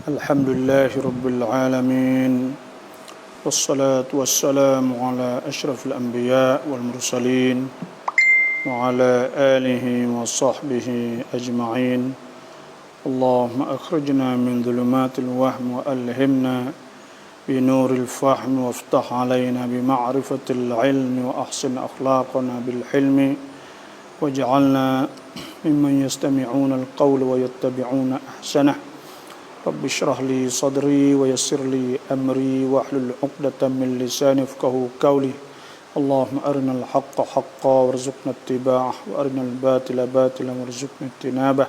الحمد لله رب العالمين والصلاة والسلام على أشرف الأنبياء والمرسلين وعلى آله وصحبه أجمعين اللهم أخرجنا من ظلمات الوهم وألهمنا بنور الفهم وافتح علينا بمعرفة العلم وأحسن أخلاقنا بالحلم واجعلنا ممن يستمعون القول ويتبعون أحسنه رب اشرح لي صدري ويسر لي أمري واحلل عقدة من لساني يفقهوا قولي اللهم أرنا الحق حقا وارزقنا اتباعه وأرنا الباطل باطلا وارزقنا اجتنابه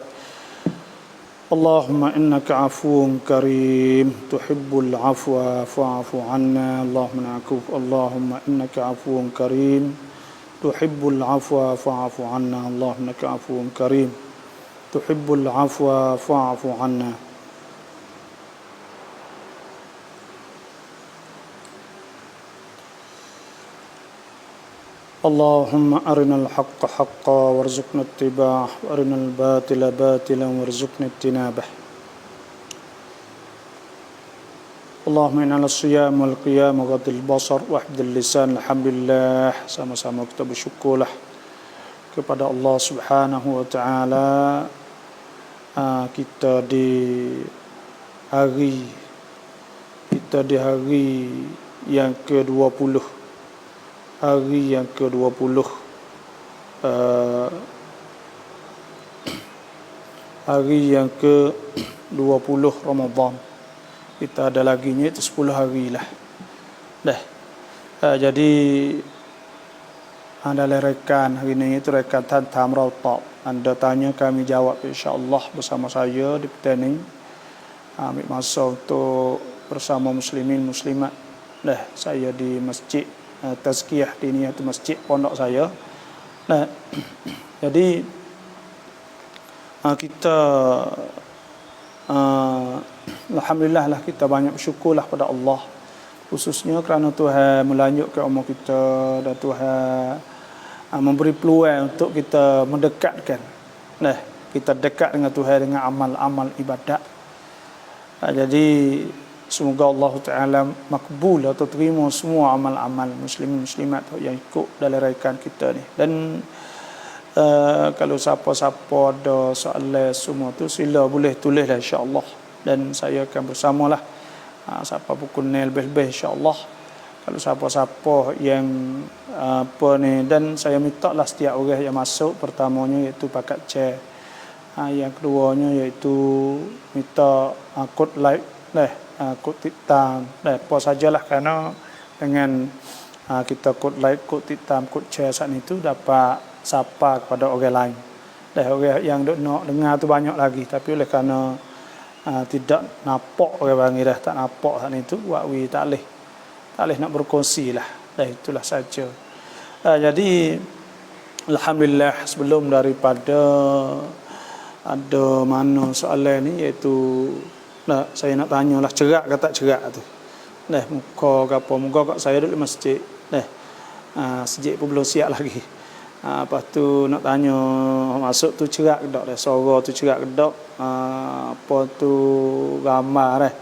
اللهم إنك عفو كريم تحب العفو فاعف عنا اللهم إنك عفو كريم تحب العفو فاعف عنا اللهم إنك عفو كريم تحب العفو فاعف عنا اللهم أرنا الحق حقا وارزقنا اتباعه وأرنا الباطل باطلا وارزقنا اجتنابه اللهم إنا الصيام والقيام وغض البصر وحفظ اللسان alhamdulillah sama-sama kita bersyukurlah kepada Allah Subhanahu wa taala kita di hari yang ke-20 hari yang ke-20 hari yang ke-20 Ramadan. Kita ada lagi itu 10 hari lah. Jadi anda rekan hari ini itu rekan Tantam Rautab. Anda tanya kami jawab insya-Allah bersama saya di petani. Ambil masa untuk bersama muslimin muslimat. Saya di masjid Tazkiyah Diniyah itu masjid pondok saya. Jadi kita alhamdulillah lah kita banyak bersyukurlah pada Allah khususnya kerana Tuhan melanjutkan umur kita dan Tuhan memberi peluang untuk kita mendekatkan kita dekat dengan Tuhan dengan amal-amal ibadat. Jadi semoga Allah Ta'ala makbul atau terima semua amal-amal muslimin muslimat yang ikut dalam raikan kita ni. Dan kalau siapa-siapa ada soalan semua tu sila boleh tulislah insya-Allah dan saya akan bersamalah siapa pukul ni lebih-lebih insya-Allah. Kalau siapa-siapa yang dan saya minta lah setiap orang yang masuk pertamanya iaitu pakat share. Yang keduanya iaitu minta kod like kod titam apa sajalah kerana dengan kita kod like, kod titam, kod share saat itu dapat sapa kepada orang lain. Orang yang nak dengar tu banyak lagi tapi oleh kerana tidak nampak orang panggil dah tak nampak saat itu wakwi tak boleh nak berkongsi lah. Itulah saja. Jadi alhamdulillah sebelum daripada ada mana soalan ni iaitu saya nak tanyalah cerak ke tak cerak tu. Muka ke apa, muka kat saya duduk di masjid. Masjid pun belum siap lagi. Lepas tu nak tanya masuk tu cerak ke tak, suara tu cerak ke tak, apa tu gambar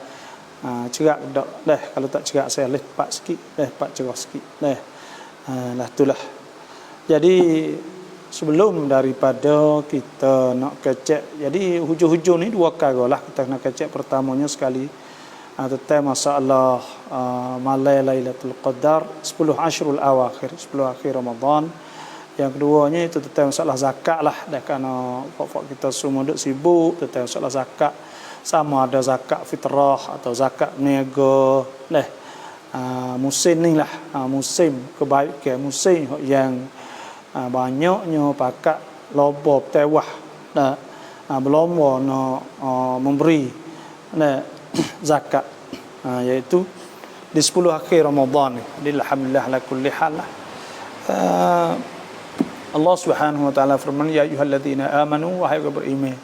cerak ke tak. Kalau tak cerak saya lepak sikit, pak cerah sikit. Lah itulah. Jadi sebelum daripada kita nak kecek, jadi hujung-hujung ni dua perkara lah kita nak kecek. Pertamanya sekali tentang masalah malam Lailatul Qadar 10 ashrul awakhir, 10 akhir Ramadan. Yang keduanya itu tentang masalah zakat lah. Kerana pokok kita semua duk sibuk tentang masalah zakat, sama ada zakat fitrah atau zakat niaga. Musim ni lah musim kebaikan, musim yang banyaknya pakat lobo tewah berlomba nak memberi zakat iaitu di 10 akhir Ramadan ni. Alhamdulillah ala kulli hal. Allah Subhanahu wa taala firman ya ayyuhalladzina amanu wahai orang beriman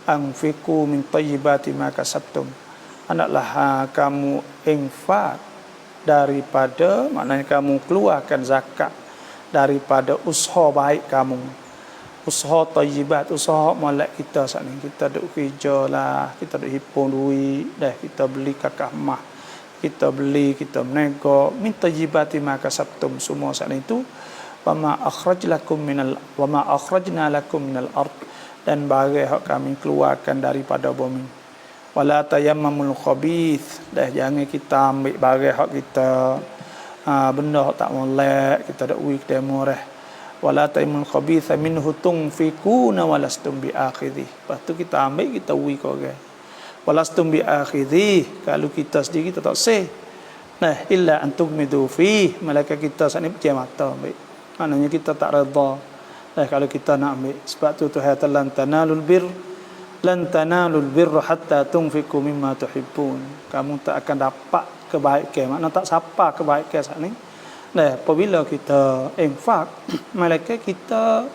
anfiqu min thayyibati ma kasabtum. Hendaklah kamu infak daripada, maknanya kamu keluarkan zakat daripada usaha baik kamu. usaha tayyibat, usaha molek kita saat ni. Kita duk kerja lah, kita duk hipung duit, dah kita beli kakak mah, kita beli, kita menego, min tayyibati ma kasabtum, semua saat itu. Wa ma akhrajna lakum minal ard, dan barang hak kami keluarkan daripada bumi. Wala tayammamul khabith, dah jangan kita ambil barang hak kita benda hak tak molek, kita dak week demo dah. Wala tayammamul khabitha minhu tunfikuna walastum biakhidhi. Lepas tu kita ambil, kita week orang. Walastum biakhidhi, kalau kita sendiri kita tak seh. Nah, illa antum midu fi, malaikat kita saat ni pejam mata ambil. Maknanya kita tak redha. Nah, kalau kita nak ambil. Sebab tu Tuhan lan tanalul birra hatta tunfiqu mimma tuhibbun. Kamu tak akan dapat kebaikan, makna tak sapa kebaikan saat ni. Nah, apabila kita infak, malaikat kita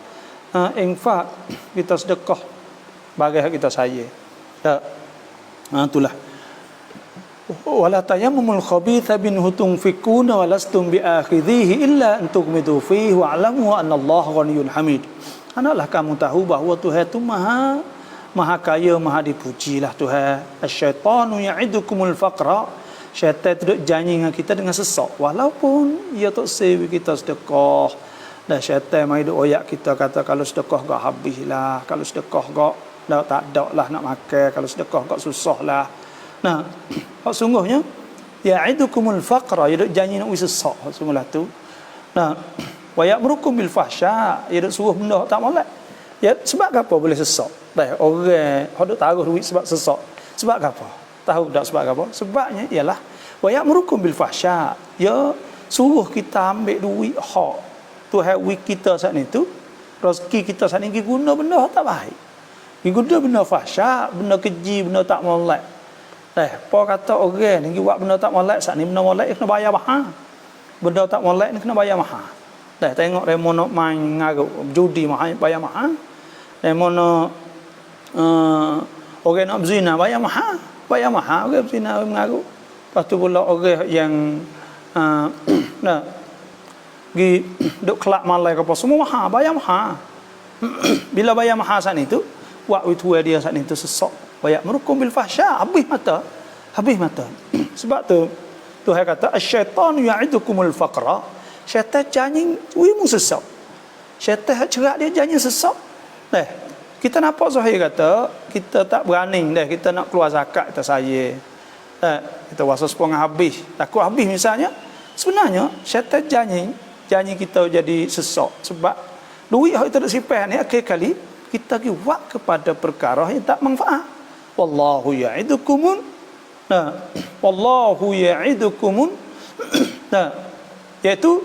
infak, kita sedekah bagi hak kita saya. Tak. Itulah. Wala tayammumul khabitha minhu tunfikuna walastum biakhidhihi illa an tughmidu fihi wa'lamu anna Allah ghaniyyun hamid. Hendaklah kamu tahu bahawa Tuhan itu maha kaya, maha dipujilah Tuhan. Asyaitanu ya'idukumul faqra. Syaitan duduk janji dengan kita dengan sesak, walaupun ia tak sewi kita sedekah. Dan syaitan mai duk oyak kita, kata kalau sedekah gak habislah, kalau sedekah gak tak ada lah nak makan, kalau sedekah gak susah lah. Nah, hak sungguhnya ya'idukumul faqra, ia duk janji nak sesak, hak sungguhlah tu. Nah, wa ya'murukum bil fahsya, ia duk suruh benda tak molek. Ya, sebab apa boleh sesak? Dah orang hak duk taruh duit sebab sesak. Sebab apa? Tahu tak sebab apa? Sebabnya ialah wa ya'murukum bil fahsya. Ya suruh kita ambil duit hak Tuhan week kita saat ni tu, rezeki kita saat ni guna benda tak baik. Guna benda fahsya, benda keji, benda tak molek. Apa kata orang ni buat benda tak molek saat ni, benda molek kena bayar mahal. Benda tak molek ni kena bayar mahal. Tengok remo nak main ngaruk judi mahal, bayar mahal. Remo nak orang nak berzina bayar mahal. Bayar mahal orang berzina mengaruk. Lepas tu pula orang yang pergi duk kelak malai ke apa, semua mahal, bayar mahal. Bila bayar mahal saat itu, buat itu dia saat itu sesak. Bayar merukum bil fahsya, habis mata. Sebab tu Tuhan kata asyaitanu ya'idukumul faqra. Syaitan janji wimu sesak. Syaitan cerak dia janji sesak. Kita nampak Zahir kata kita tak berani dah, kita nak keluar zakat kita saya. Kita wasa sepengah habis, takut habis misalnya. Sebenarnya syaitan janji kita jadi sesak sebab duit yang kita nak simpan ni akhir kali kita pergi buat kepada perkara yang tak manfaat. Wallahu ya'idukumun. Wallahu ya'idukumun. Iaitu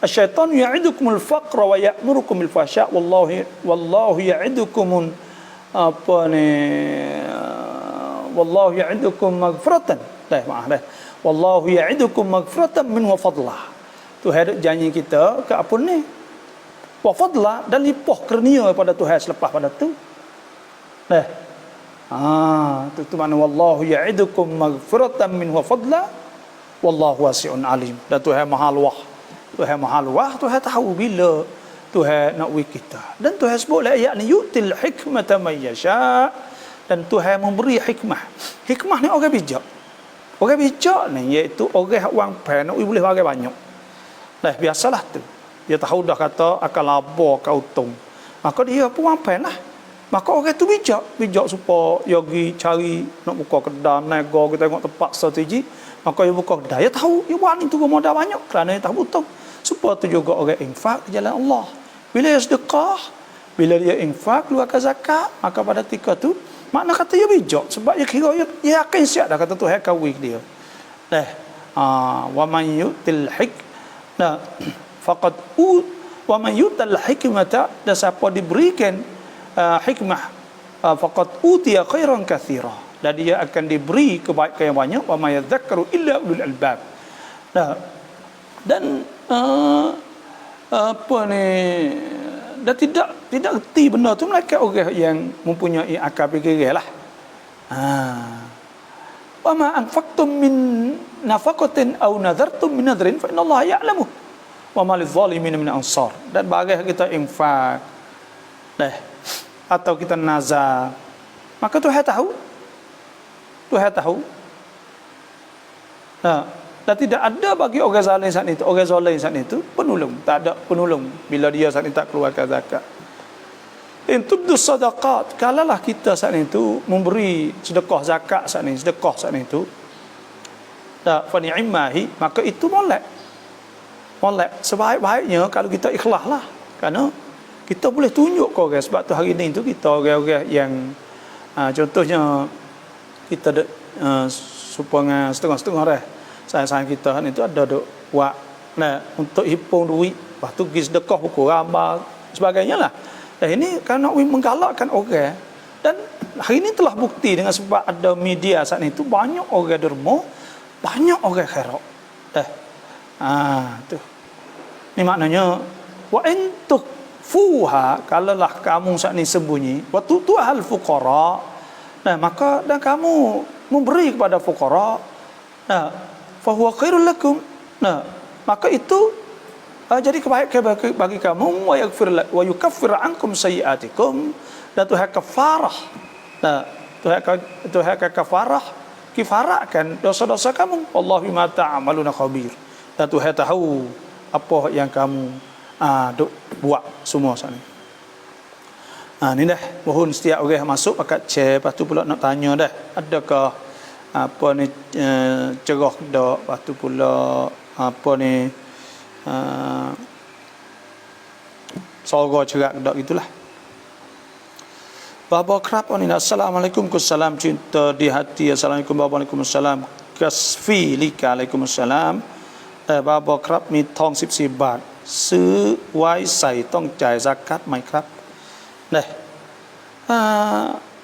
Asyaitan ya'idukumul faqra wa ya'murukum bil fahsya wallahu ya'idukum wallahu ya'idukum maghfiratan. Wallahu ya'idukum maghfiratan minhu wa fadlah. Tuhan janji kita ke apa ni? Wa fadlah, dan limpah kurnia pada Tuhan selepas pada tu. Itu makna wallahu ya'idukum maghfiratan minhu wa fadlah wallahu wasi'un alim. Dan Tuhan Maha Luas. Tuhan Maha Luas, Tuhan tahu bila Tuhan nak wik kita. Dan Tuhan sebut ayat ni yu'til hikmata may yasha, dan Tuhan memberi hikmah. Hikmah ni orang bijak. Orang bijak ni iaitu orang yang wang pen nak boleh bagi banyak. Biasalah tu. Dia tahu dah kata akan laba kau untung. Maka dia pun wang pen lah. Maka orang tu bijak supaya dia pergi cari nak buka kedai, nego, kita tengok tempat strategi. Maka dia buka kedai, dia tahu dia buat ni tu modal banyak kerana dia tahu betul. Supaya tu juga orang infak ke jalan Allah. Bila dia sedekah, bila dia infak keluarkan zakat, maka pada ketika tu makna kata dia bijak sebab dia kira dia akan siap dah kata Tuhan kawin dia. Wa man yu'til faqad wa man yu'tal hikmata, dan siapa diberikan hikmah faqad utiya khairan katsira, dan dia akan diberi kebaikan yang banyak. Wa may yadhakkaru illa ulul albab. Dan dan tidak erti benda tu melainkan orang yang mempunyai akal fikiran lah. Wa ma anfaqtum min nafaqatin aw nadhartum min nadrin fa innallaha ya'lamu wa ma lidh-dhalimin min ansar. Dan bagai kita infak atau kita nazar, maka Tuhan tahu. Tuhan tahu. Nah, dan tidak ada bagi orang zalim saat itu penolong, tak ada penolong bila dia saat itu tak keluarkan zakat. In tubdu sadaqat, kalalah kita saat itu memberi sedekah zakat saat itu, fa ni'mahi, maka itu molek. Sebaik-baiknya kalau kita ikhlas lah, kerana kita boleh tunjuk ke orang. Sebab tu hari ni tu kita orang-orang yang contohnya kita supaya setengah-setengah sayang kita kan itu ada duk buat untuk hipung duit, lepas tu pergi sedekah pukul ramal sebagainya lah. Dan ini kerana menggalakkan orang, dan hari ini telah bukti dengan sebab ada media saat itu banyak orang derma, banyak orang khairat. Tu ni maknanya wa intuk fuha, kalaulah kamu saat ini sembunyi, wa tu'al fuqara, maka dan kamu memberi kepada fuqara, fa huwa khairul lakum, maka itu jadi kebaikan bagi kamu, wa yukaffir ankum sayiatikum, dan Tuhan kafarah, Tuhan kafarah, kifarahkan dosa-dosa kamu. Wallahu bima ta'maluna khabir, dan Tuhan tahu apa yang kamu duk buat semua sana. Ni dah mohon setiap orang masuk pakat share, lepas tu pula nak tanya dah adakah apa ni cerah dak, lepas tu pula apa ni sorga cerak dak gitulah. Baba kerap ni, assalamualaikum, salam cinta di hati, assalamualaikum, waalaikumsalam, kasfi lika, waalaikumsalam. Baba kerap mi tong 14 บาทซื้อไว้ใส่ต้องจ่ายzakatไหมครับ?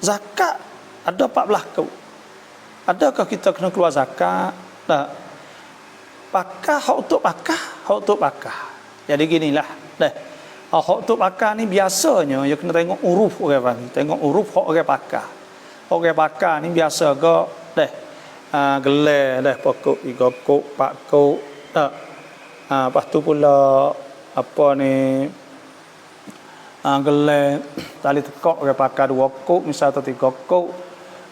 Zakat ada 14 kau. Adakah kita kena keluar zakat? Pakah, hak untuk pakah. Jadi ginilah. Hak untuk pakah ni biasanya you kena tengok uruf orang panggil. Tengok uruf hak orang pakah. Orang pakah ni biasa ke gelar pokok 3 kok, 4 kok. Lepas tu pula apa ni gelar tali tekak orang pakai 2 kok misal atau 3 kok.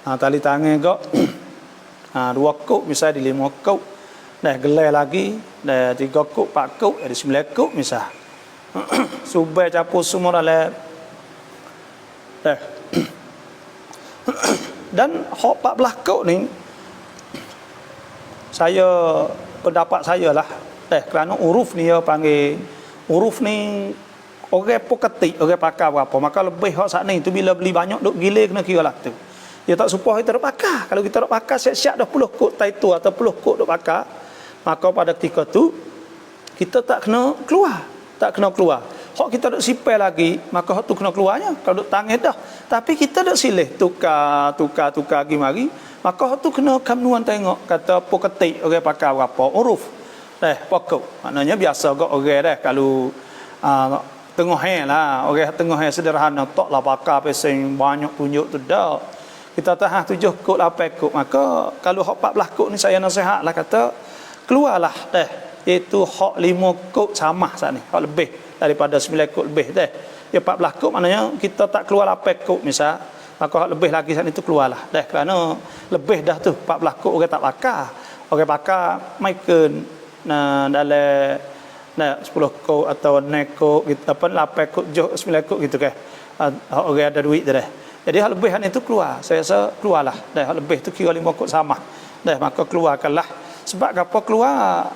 Tali tangan ke 2 kok misal di 5 kok. Gelar lagi 3 kok, 4 kok, ada 9 kok misal. Subai capur semua dalam dan hak 14 kok ni pendapat saya lah, kerana uruf ni dia panggil uruf ni orang poketik, orang pakar berapa, maka lebih hak saat ni tu bila beli banyak duk gila kena kira lah tu. Dia tak supaya kita duk pakar. Kalau kita duk pakar siap-siap dah 10 kok taitu atau 10 kok duk pakar, maka pada ketika tu kita tak kena keluar. Hak kita duk sipel lagi, maka hak tu kena keluarnya. Kalau duk tangan dah, tapi kita duk silih tukar lagi mari, maka hak tu kena kamnuan tengok kata poketik orang pakar berapa uruf. Pokok maknanya biasa gak orang dah kalau tengah lah, orang tengah sederhana taklah pakar pesing banyak tunjuk tu dah. Kita tahan 7 kok 8 kok, maka kalau hak 14 kok ni saya nasihatlah kata keluarlah iaitu hak 5 kok sama saat ni, hak lebih daripada 9 kok lebih ya 14 kok maknanya kita tak keluar 8 kok misal, maka hak lebih lagi saat itu keluarlah kerana lebih dah tu 14 kok orang tak pakar maikun dalam 10 kok atau 9 kok gitu, apa 8 kok 9 kok gitu kan. Orang ada duit dah. Jadi hal lebihan itu keluar. Saya rasa keluarlah. Hal lebih tu kira 5 kok sama. Maka keluarkanlah. Sebab apa keluar?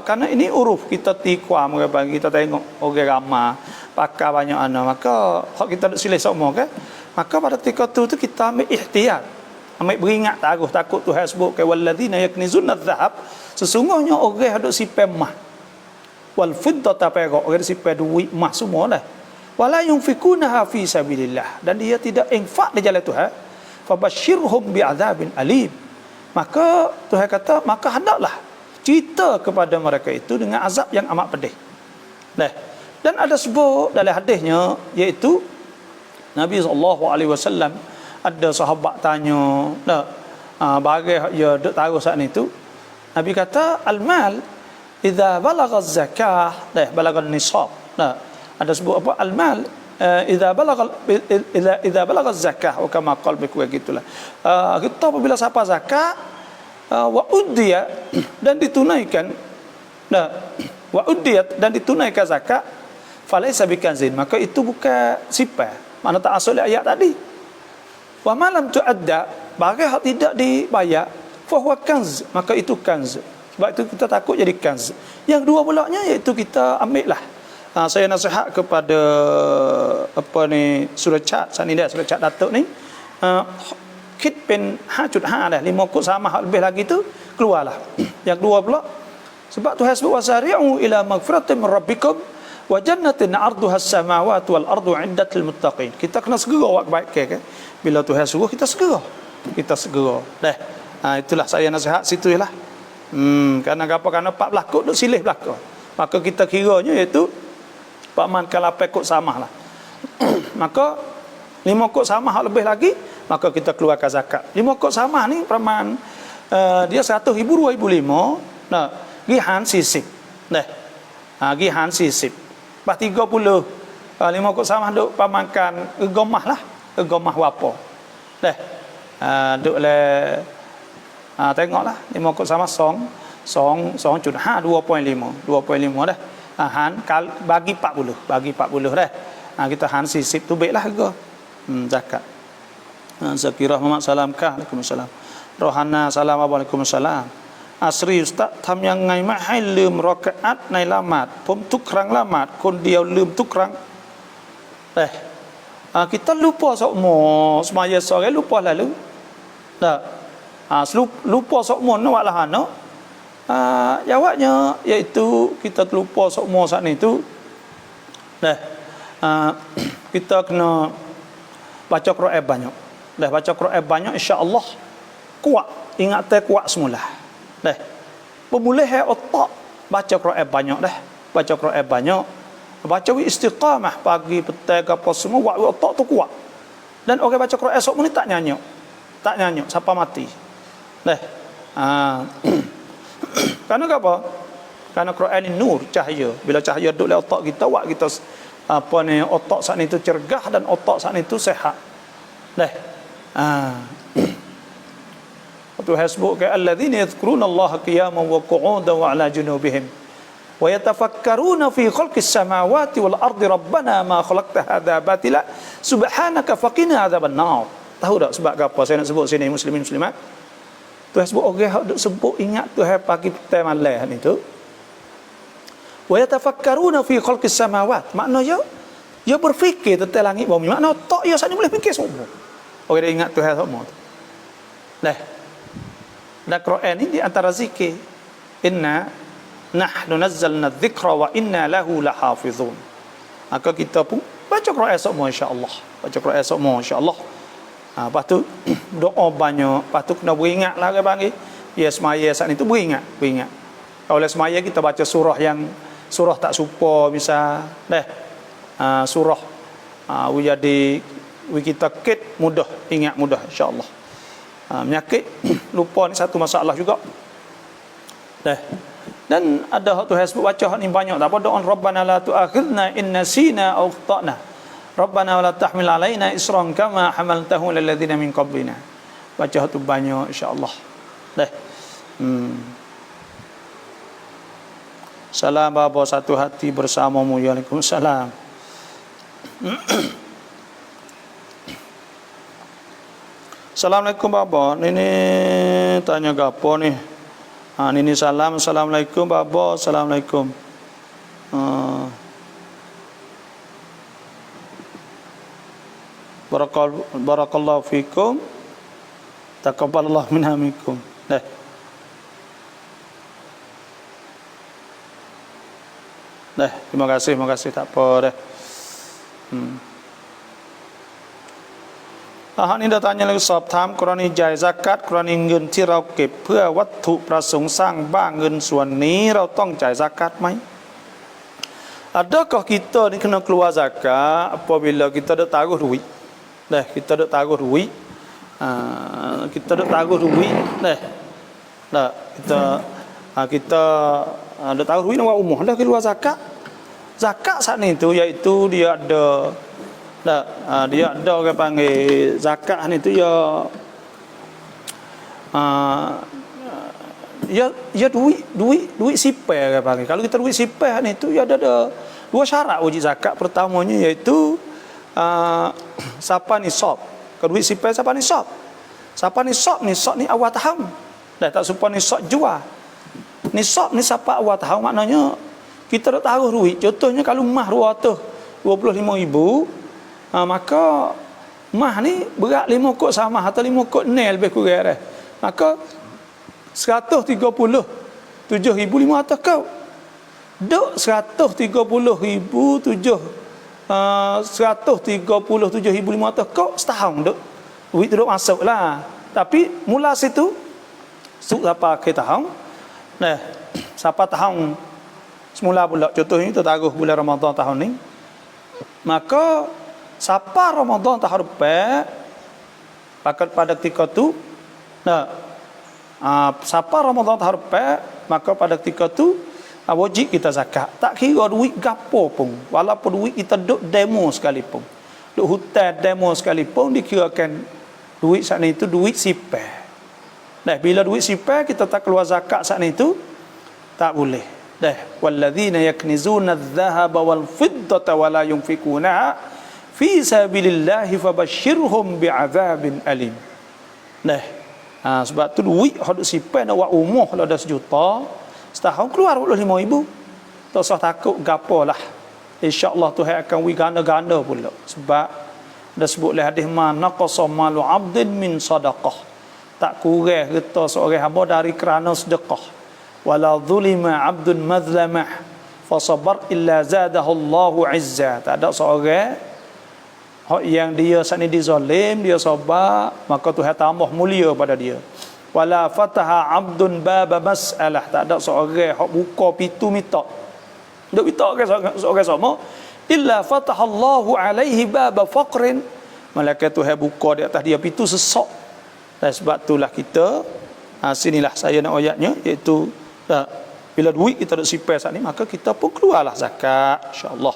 Karena ini uruf kita tiqam orang bagi kita tengok orang ramai pakar banyak maka hak kita duk silih semua kan. Maka pada ketika tu kita ambil ihtiyat. Ambil beringat takut Tuhan sebut ke walladzina yaknizuna adh-dhahab, sesungguhnya orang duk simpan emas wal fiddata perak, orang simpan duit emas semua dah, wala yunfikunaha fi sabilillah, dan dia tidak infak di jalan Tuhan, fabashshirhum bi'adzabin alim, maka Tuhan kata maka hendaklah cerita kepada mereka itu dengan azab yang amat pedih. Dan ada sebut dalam hadisnya, iaitu Nabi SAW ada sahabat tanya, bagi ya duk taruh saat ni tu, Nabi kata al-mal idza balagha zakah, balagha nisab. Nah, ada sebut apa al-mal idza balagha zakah, atau kama qal begitu gitulah. Kita apabila siapa zakat wa uddiya dan ditunaikan, wa uddiyat dan ditunaikan zakat, falaisa bikanzin, maka itu bukan sifat. Mana tak asal ayat tadi. Wa malam tuadda, bagi hak tidak dibayar, fa huwa kanz, maka itu kanz. Sebab itu kita takut jadi kanz. Yang dua pulaknya iaitu kita ambil lah. Saya nasihat kepada surat cat sani dah, surat cat datuk ni, kit pen 5.5 dah, 5 kod sama lebih lagi tu keluarlah. Yang dua pula, sebab Tuhan sebut wasari'u ila magfiratin min rabbikum wa jannatin 'arduha as-samawati wal ardu 'iddatil muttaqin. Kita kena segera buat baik bila Tuhan suruh kita segera. Itulah saya nasihat situ lah. Kerana apa? Kerana 14 kod duk silih belaka. Maka kita kiranya iaitu Pak Man kalau 8 kod sama lah. Maka 5 kod sama lebih lagi, maka kita keluarkan zakat. 5 kod sama ni peramaan dia 100,000 2,500. Nah, gihan sisip. Gihan sisip. Pas 30 5 kod sama duk pamankan gomah lah, gomah wapo. Duk le tengoklah 5 kod sama 2.5 dah. Han bagi 40 dah. Kita han sisip tu baiklah harga zakat. Zakirah Muhammad salam kah, Waalaikumsalam. Rohana salam, Waalaikumsalam. Asri ustaz ทำยังไงไม่ให้ลืมรอกะอัตในละหมาดผมทุกครั้งละหมาดคนเดียวลืมทุกครั้งkita lupa semua semaya sore lupa lalu lupa semua nak buat lah jawabnya iaitu kita terlupa semua saat ni tu kita kena baca Quran banyak. Baca Quran banyak, insya-Allah kuat, ingatan kuat semula. Pemulih otak, baca Quran banyak baca Quran banyak, baca istiqamah pagi petang apa semua, buat otak tu kuat. Dan orang baca Quran esok ni tak nyanyuk sampai mati. Karena apa? Karena Quran ni nur, cahaya. Bila cahaya duduk dalam otak kita, buat kita otak saat ni tu cergah dan otak saat ni tu sehat. Tuhan sebut ke alladzina yadhkuruna Allah qiyaman wa qu'udan wa 'ala junubihim wa yatafakkaruna fi khalqis samawati wal ardi rabbana ma khalaqta hadza batila subhanaka faqina adzaban nar. Tahu tak sebab apa saya nak sebut sini muslimin muslimat? Tuhan sebut orang duk sebut ingat Tuhan pagi petang malam ni tu. Wa yatafakkaruna fi khalqis samawat, maknanya dia berfikir tentang langit bumi. Makna otak dia saat ni boleh fikir semua. Orang dia ingat Tuhan semua tu. Dan Quran ni di antara zikir, inna nahnu nazzalna dzikra wa inna lahu lahafizun. Maka kita pun baca Quran semua insya-Allah. Baca Quran semua insya-Allah. Lepas tu doa banyak, lepas tu kena beringatlah orang panggil. Ya semaya saat ni tu beringat. Kalau semaya kita baca surah tak serupa misal surah jadi kita kit mudah, ingat mudah insya-Allah. Menyakit lupa ni satu masalah juga. Dan ada hak Tuhan sebut baca hak ni banyak tak apa doa Rabbana la tu'akhidna in nasina aw akhtana. Rabbana wa la tahmil alaina isran kama hamaltahu lil ladzina min qablina. Baca hak tu banyak insya-Allah. Salam bapa satu hati bersamamu. Waalaikumsalam. Assalamualaikum bapa. Ini tanya gapo ni? Ini salam. Assalamualaikum bapa. Assalamualaikum. Barakallahu fikum. Taqabbalallahu minna minkum. Terima kasih tak apa dah. Ni dah tanya lagi สอบถามกรณีจ่ายซักกัตกรณีเงินที่เราเก็บเพื่อวัตถุประสงค์สร้างบ้านเงินส่วนนี้เราต้องจ่ายซักกัตไหม Adakah kita ni kena keluar zakat apabila kita dah taruh duit? Kita dah taruh duit Kita duk taruh duit dah. Dah kita ada taruh duit nak umur dah keluar zakat. Zakat saat ni tu iaitu dia ada dia ada orang panggil zakat ni tu ya duit sipar orang panggil. Kalau kita duit sipar ni tu ada dua syarat wajib zakat. Pertamanya iaitu siapa nisab. Kalau duit sipar siapa nisab? Siapa nisab ni awal tahun. Dah tak serupa nisab jual. Nisab ni siapa awal tahun maknanya kita dah taruh duit. Contohnya kalau mah 225,000, maka mah ni berat 5 kok sama atau 5 kok nil lebih kurang dah. Maka 137,500 kau. Duk 137,500 kau setahun duk. Duit tu duk masuk lah. Tapi mula situ siapa ke tahun. Nah, siapa tahun semula pula contohnya kita taruh bulan Ramadan tahun ni. Maka siapa Ramadan tahun depan pada ketika tu siapa Ramadan tahun depan maka pada ketika tu wajib kita zakat. Tak kira duit gapo pun, walaupun duit kita duk demo sekalipun, duk hutan demo sekalipun, dikirakan duit saat itu duit sipar. Dah bila duit sipar kita tak keluar zakat saat itu tak boleh. Dah walladzina yaknizuna adh-dhahaba wal fiddata wa la yunfikuna fi sabilillahi fabashshirhum bi'adzabin alim. Dah sebab tu duit hak sipar nak buat umur kalau dah 1 juta setahun keluar 25,000. Tak usah takut gapo lah. Insya-Allah Tuhan akan wi ganda-ganda pula. Sebab dah sebut oleh hadis man naqasa malu 'abdin min sadaqah. Tak kurang harta seorang hamba dari kerana sedekah. Wala zulima 'abdun mazlamah fa sabar illa zadahu Allahu 'izza. Tak ada seorang yang dia saat ni dizalim, dia sabar, maka Tuhan tambah mulia pada dia. Wala fataha 'abdun baba mas'alah. Tak ada seorang hak buka pintu minta. Duk minta seorang sama illa fataha Allahu 'alaihi baba faqrin. Malaikat Tuhan buka di atas dia pintu sesak. Dan sebab itulah kita sinilah saya nak ayatnya iaitu bila duit kita ada sipar saat ni maka kita pun keluarlah zakat insya-Allah.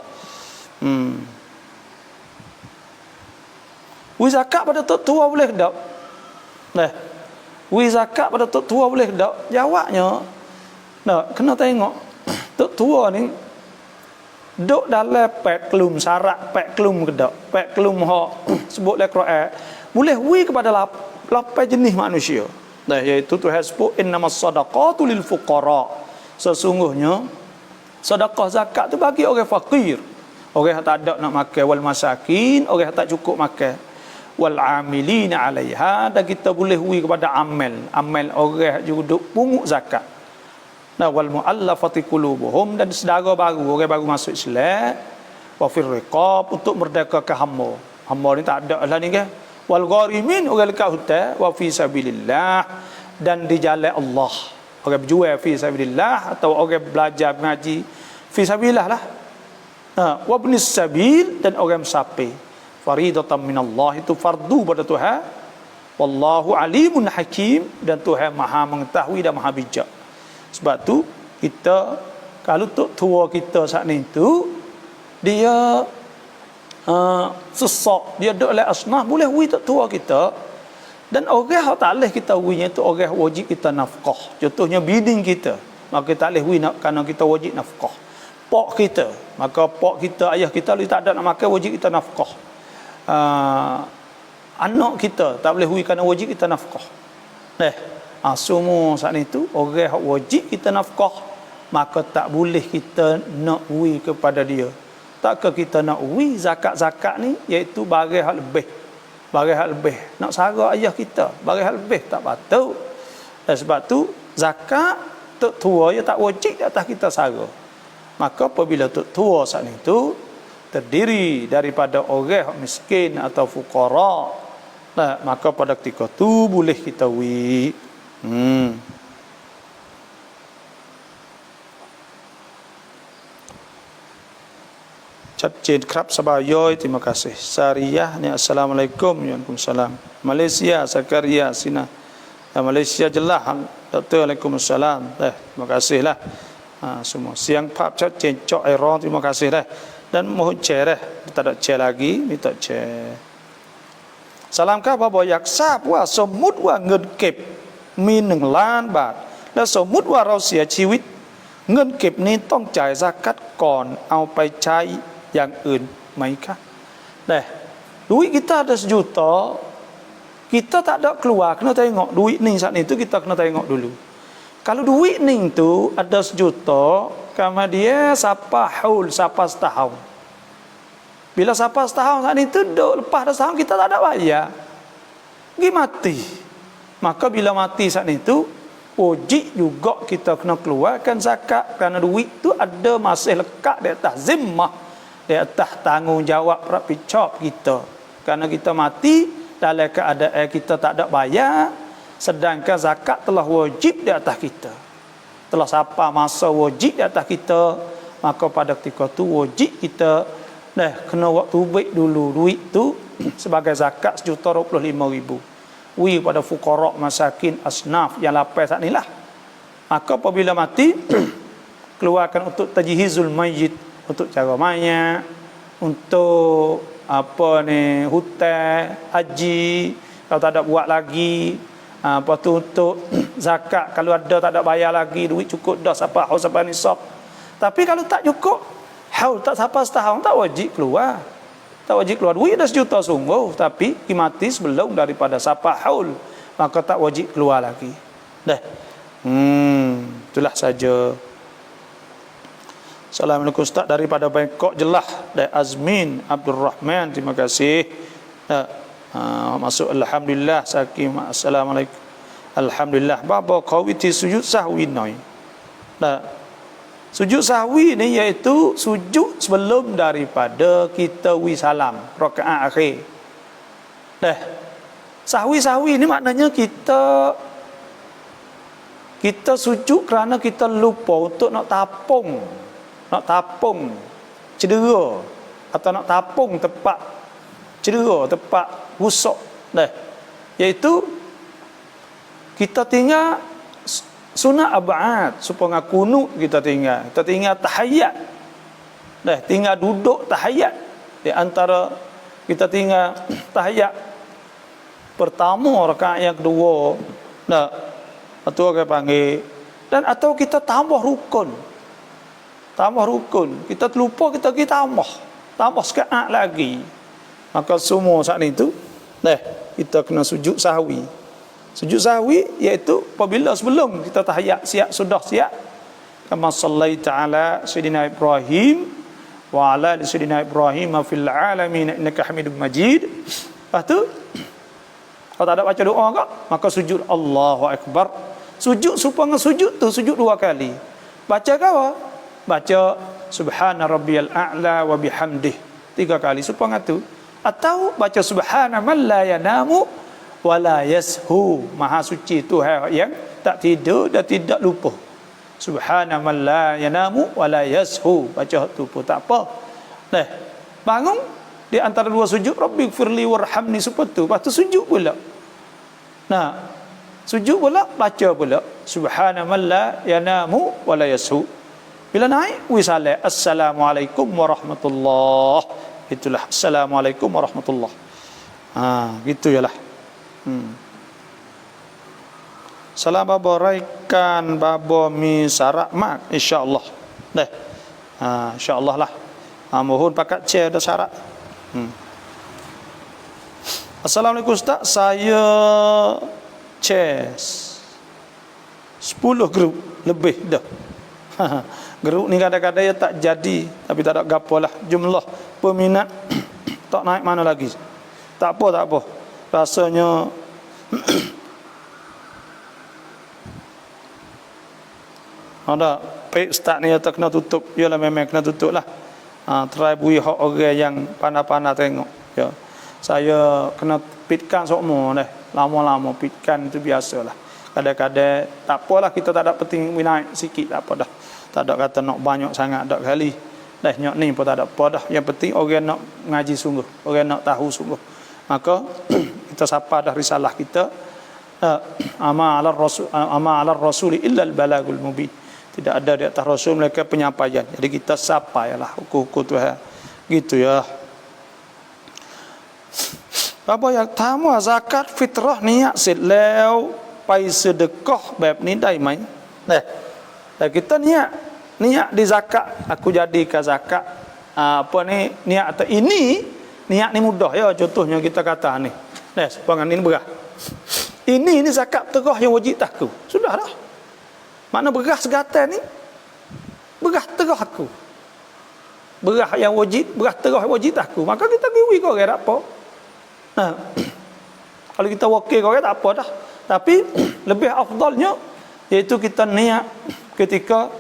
Wi zakat pada tok tua boleh tak? Nah. Wi zakat pada tok tua boleh tak? Jawabnya kena tengok tok tua ni duk dalam peklum syarat peklum ke tak? Peklum hak sebut dalam Quran boleh wi kepada 8 jenis manusia. Nah, iaitu Tuhan sebut innamas sadaqatu lil fuqara. Sesungguhnya sedekah zakat tu bagi orang fakir, orang yang tak ada nak makan, wal masakin, orang yang tak cukup makan, wal amilina 'alaiha. Dan kita boleh hui kepada amal orang yang duduk pungut zakat. Nah, wal muallafati qulubuhum, dan saudara baru, orang baru masuk Islam, wa fir riqab, untuk merdekakan hamba. Hamba ni tak ada lah ni kan. Wal gharimin, orang lekat hutang, wa fi sabilillah, dan di jalan Allah. Orang berjual fi sabilillah atau orang belajar mengaji fi sabilillah lah. Wa ibnis sabil, dan orang musafir. Faridatan minallah, itu fardu pada Tuhan. Wallahu alimun hakim, dan Tuhan Maha mengetahui dan Maha bijak. Sebab tu kita kalau tok tua kita saat ni tu dia sesak, dia duduk oleh asnaf, boleh hui tok tua kita. Dan orang yang tak boleh kita huinya tu orang wajib kita nafkah. Contohnya biding kita, maka kita tak boleh hui kerana kita wajib nafkah. Pak kita, maka pak kita, ayah kita kalau tak ada nak makan wajib kita nafkah. Anak kita tak boleh hui kerana wajib kita nafkah. Semua saat itu orang yang wajib kita nafkah, maka tak boleh kita nak hui kepada dia. Takkah kita nak hui zakat-zakat ni iaitu barang hak lebih. Barang hak lebih. Nak sara ayah kita, barang hak lebih tak patut. Dan sebab tu zakat tok tua ya tak wajib di atas kita sara. Maka apabila tok tua saat itu terdiri daripada orang hak miskin atau fuqara, maka pada ketika tu boleh kita hui. ชัดเจนครับสบายย่อย terima kasih Sariyah ni assalamualaikum waalaikumsalam Malaysia Zakaria Sina Malaysia jelas Dr. Waalaikumsalam terima kasih lah semua siang ภาพชัดเจนเจาะไอร้อง terima kasih dah dan mohon share dah tak ada share lagi minta share สลามครับพ่อบอกอยากทราบว่าสมมุติว่าเงินเก็บมี1 ล้านบาทแล้วสมมุติว่าเราเสียชีวิตเงินเก็บนี้ต้องจ่ายซะกัตก่อนเอาไปใช้อย่างอื่นไหมคะduit kita ada 1 juta kita tak ada keluar kena tengok duit ni saat itu kita kena tengok dulu kalau duit ni tu ada 1 juta kama dia siapa haul siapa setahun bila siapa setahun saat itu lepas dah setahun kita tak ada bayar pergi mati maka bila mati saat itu wajib juga kita kena keluarkan zakat kerana duit tu ada masih lekat di atas zimmah di atas tanggungjawab rapicop kita kerana kita mati dalam keadaan kita tak ada bayar sedangkan zakat telah wajib di atas kita telah sampai masa wajib di atas kita maka pada ketika tu wajib kita kena waktu baik dulu duit tu sebagai zakat 1,25,000 wi pada fuqara masakin asnaf yang lapar saat inilah maka apabila mati keluarkan untuk tajhizul mayyit untuk cara mayat untuk hutang haji kalau tak ada buat lagi lepas tu untuk zakat kalau ada tak ada bayar lagi duit cukup dah sampai haul sampai nisab tapi kalau tak cukup haul tak sampai setahun tak wajib keluar duit dah 1 juta sungguh tapi mati sebelum daripada sapa haul maka tak wajib keluar lagi itulah saja. Assalamualaikum Ustaz daripada Bangkok jelah dari Azmin Abdul Rahman terima kasih masuk alhamdulillah sakim assalamualaikum alhamdulillah bapa qawiti sujud sahwi noi sujud sahwi ni iaitu sujud sebelum daripada kita wi salam rakaat akhir. Sahwi ni maknanya kita sujud kerana kita lupa untuk nak tapung cedera atau nak tapung tempat cedera tempat rusuk iaitu kita tinggal sunat ab'ad supaya kunut kita tinggal tahiyat tinggal duduk tahiyat di antara kita tinggal tahiyat pertama rakaat yang kedua atau orang panggil dan atau kita tambah rukun kita terlupa kita pergi tambah sekaat lagi maka semua saat itu kita kena sujud sahwi iaitu apabila sebelum kita tahiyat sudah siap kama sallaita ala sayyidina Ibrahim wa ala sayyidina Ibrahim fil alamin innaka Hamidum Majid lepas tu kalau tak ada baca doa ke maka sujud Allahu Akbar sujud supaya sujud tu sujud 2 kali baca ke apa baca subhana rabbiyal a'la wa bihamdih 3 kali supaya tu atau baca subhana man la yanamu wala yashu maha suci Tuhan yang tak tidur dan tidak lupa subhana man la yanamu wala yashu baca tu pun tak apa bangun di antara 2 sujud rabbighfirli warhamni seperti tu lepas tu sujud pula sujud pula baca pula subhana man la yanamu wala yashu bila naik wisalah assalamualaikum warahmatullahi itulah assalamualaikum warahmatullahi gitu yalah. Salam babo raikan babo mi sarak mak insyaallah insyaallah lah mohon pakat share dah sarak. Assalamualaikum Ustaz saya share 10 grup lebih dah grup ni kadang-kadang ya tak jadi tapi tak ada gapo lah jumlah peminat tak naik mana lagi tak apa rasanya ada baik Ustaz ni tak kena tutup yalah memang kena tutup lah try bui hak orang yang pandai-pandai tengok ya saya kena pitkan semua lama-lama pitkan itu biasalah kadang-kadang tak apalah kita tak ada penting naik sikit tak apa dah tak ada kata nak banyak sangat tak kali Dah nyok ni pun tak ada apa dah. Yang penting orang nak ngaji sungguh, orang nak tahu sungguh. Maka kita sapa dah risalah kita. Ama 'alar rasul illa al-balagul mubin. Tidak ada di atas rasul mereka penyampaian. Jadi kita sapa ialah hukum-hukum Tuhan. Gitu ya. Apa yang tamu zakat fitrah niat เสร็จแล้วไปsedekah แบบนี้ได้ไหม Nah, dan kita niat di zakat, aku jadikan zakat apa ni niat atau ini niat ni mudah ya, contohnya kita kata ni. Nah, sepangan ini berah. Ini zakat terah yang wajib aku. Sudah dah. Mana berah segatan ni? Berah terah aku. Berah yang wajib, berah terah yang wajib aku. Maka kita giwi kau kira apa? Nah, kalau kita wakil kau tak apa dah. Tapi lebih afdalnya iaitu kita niat ketika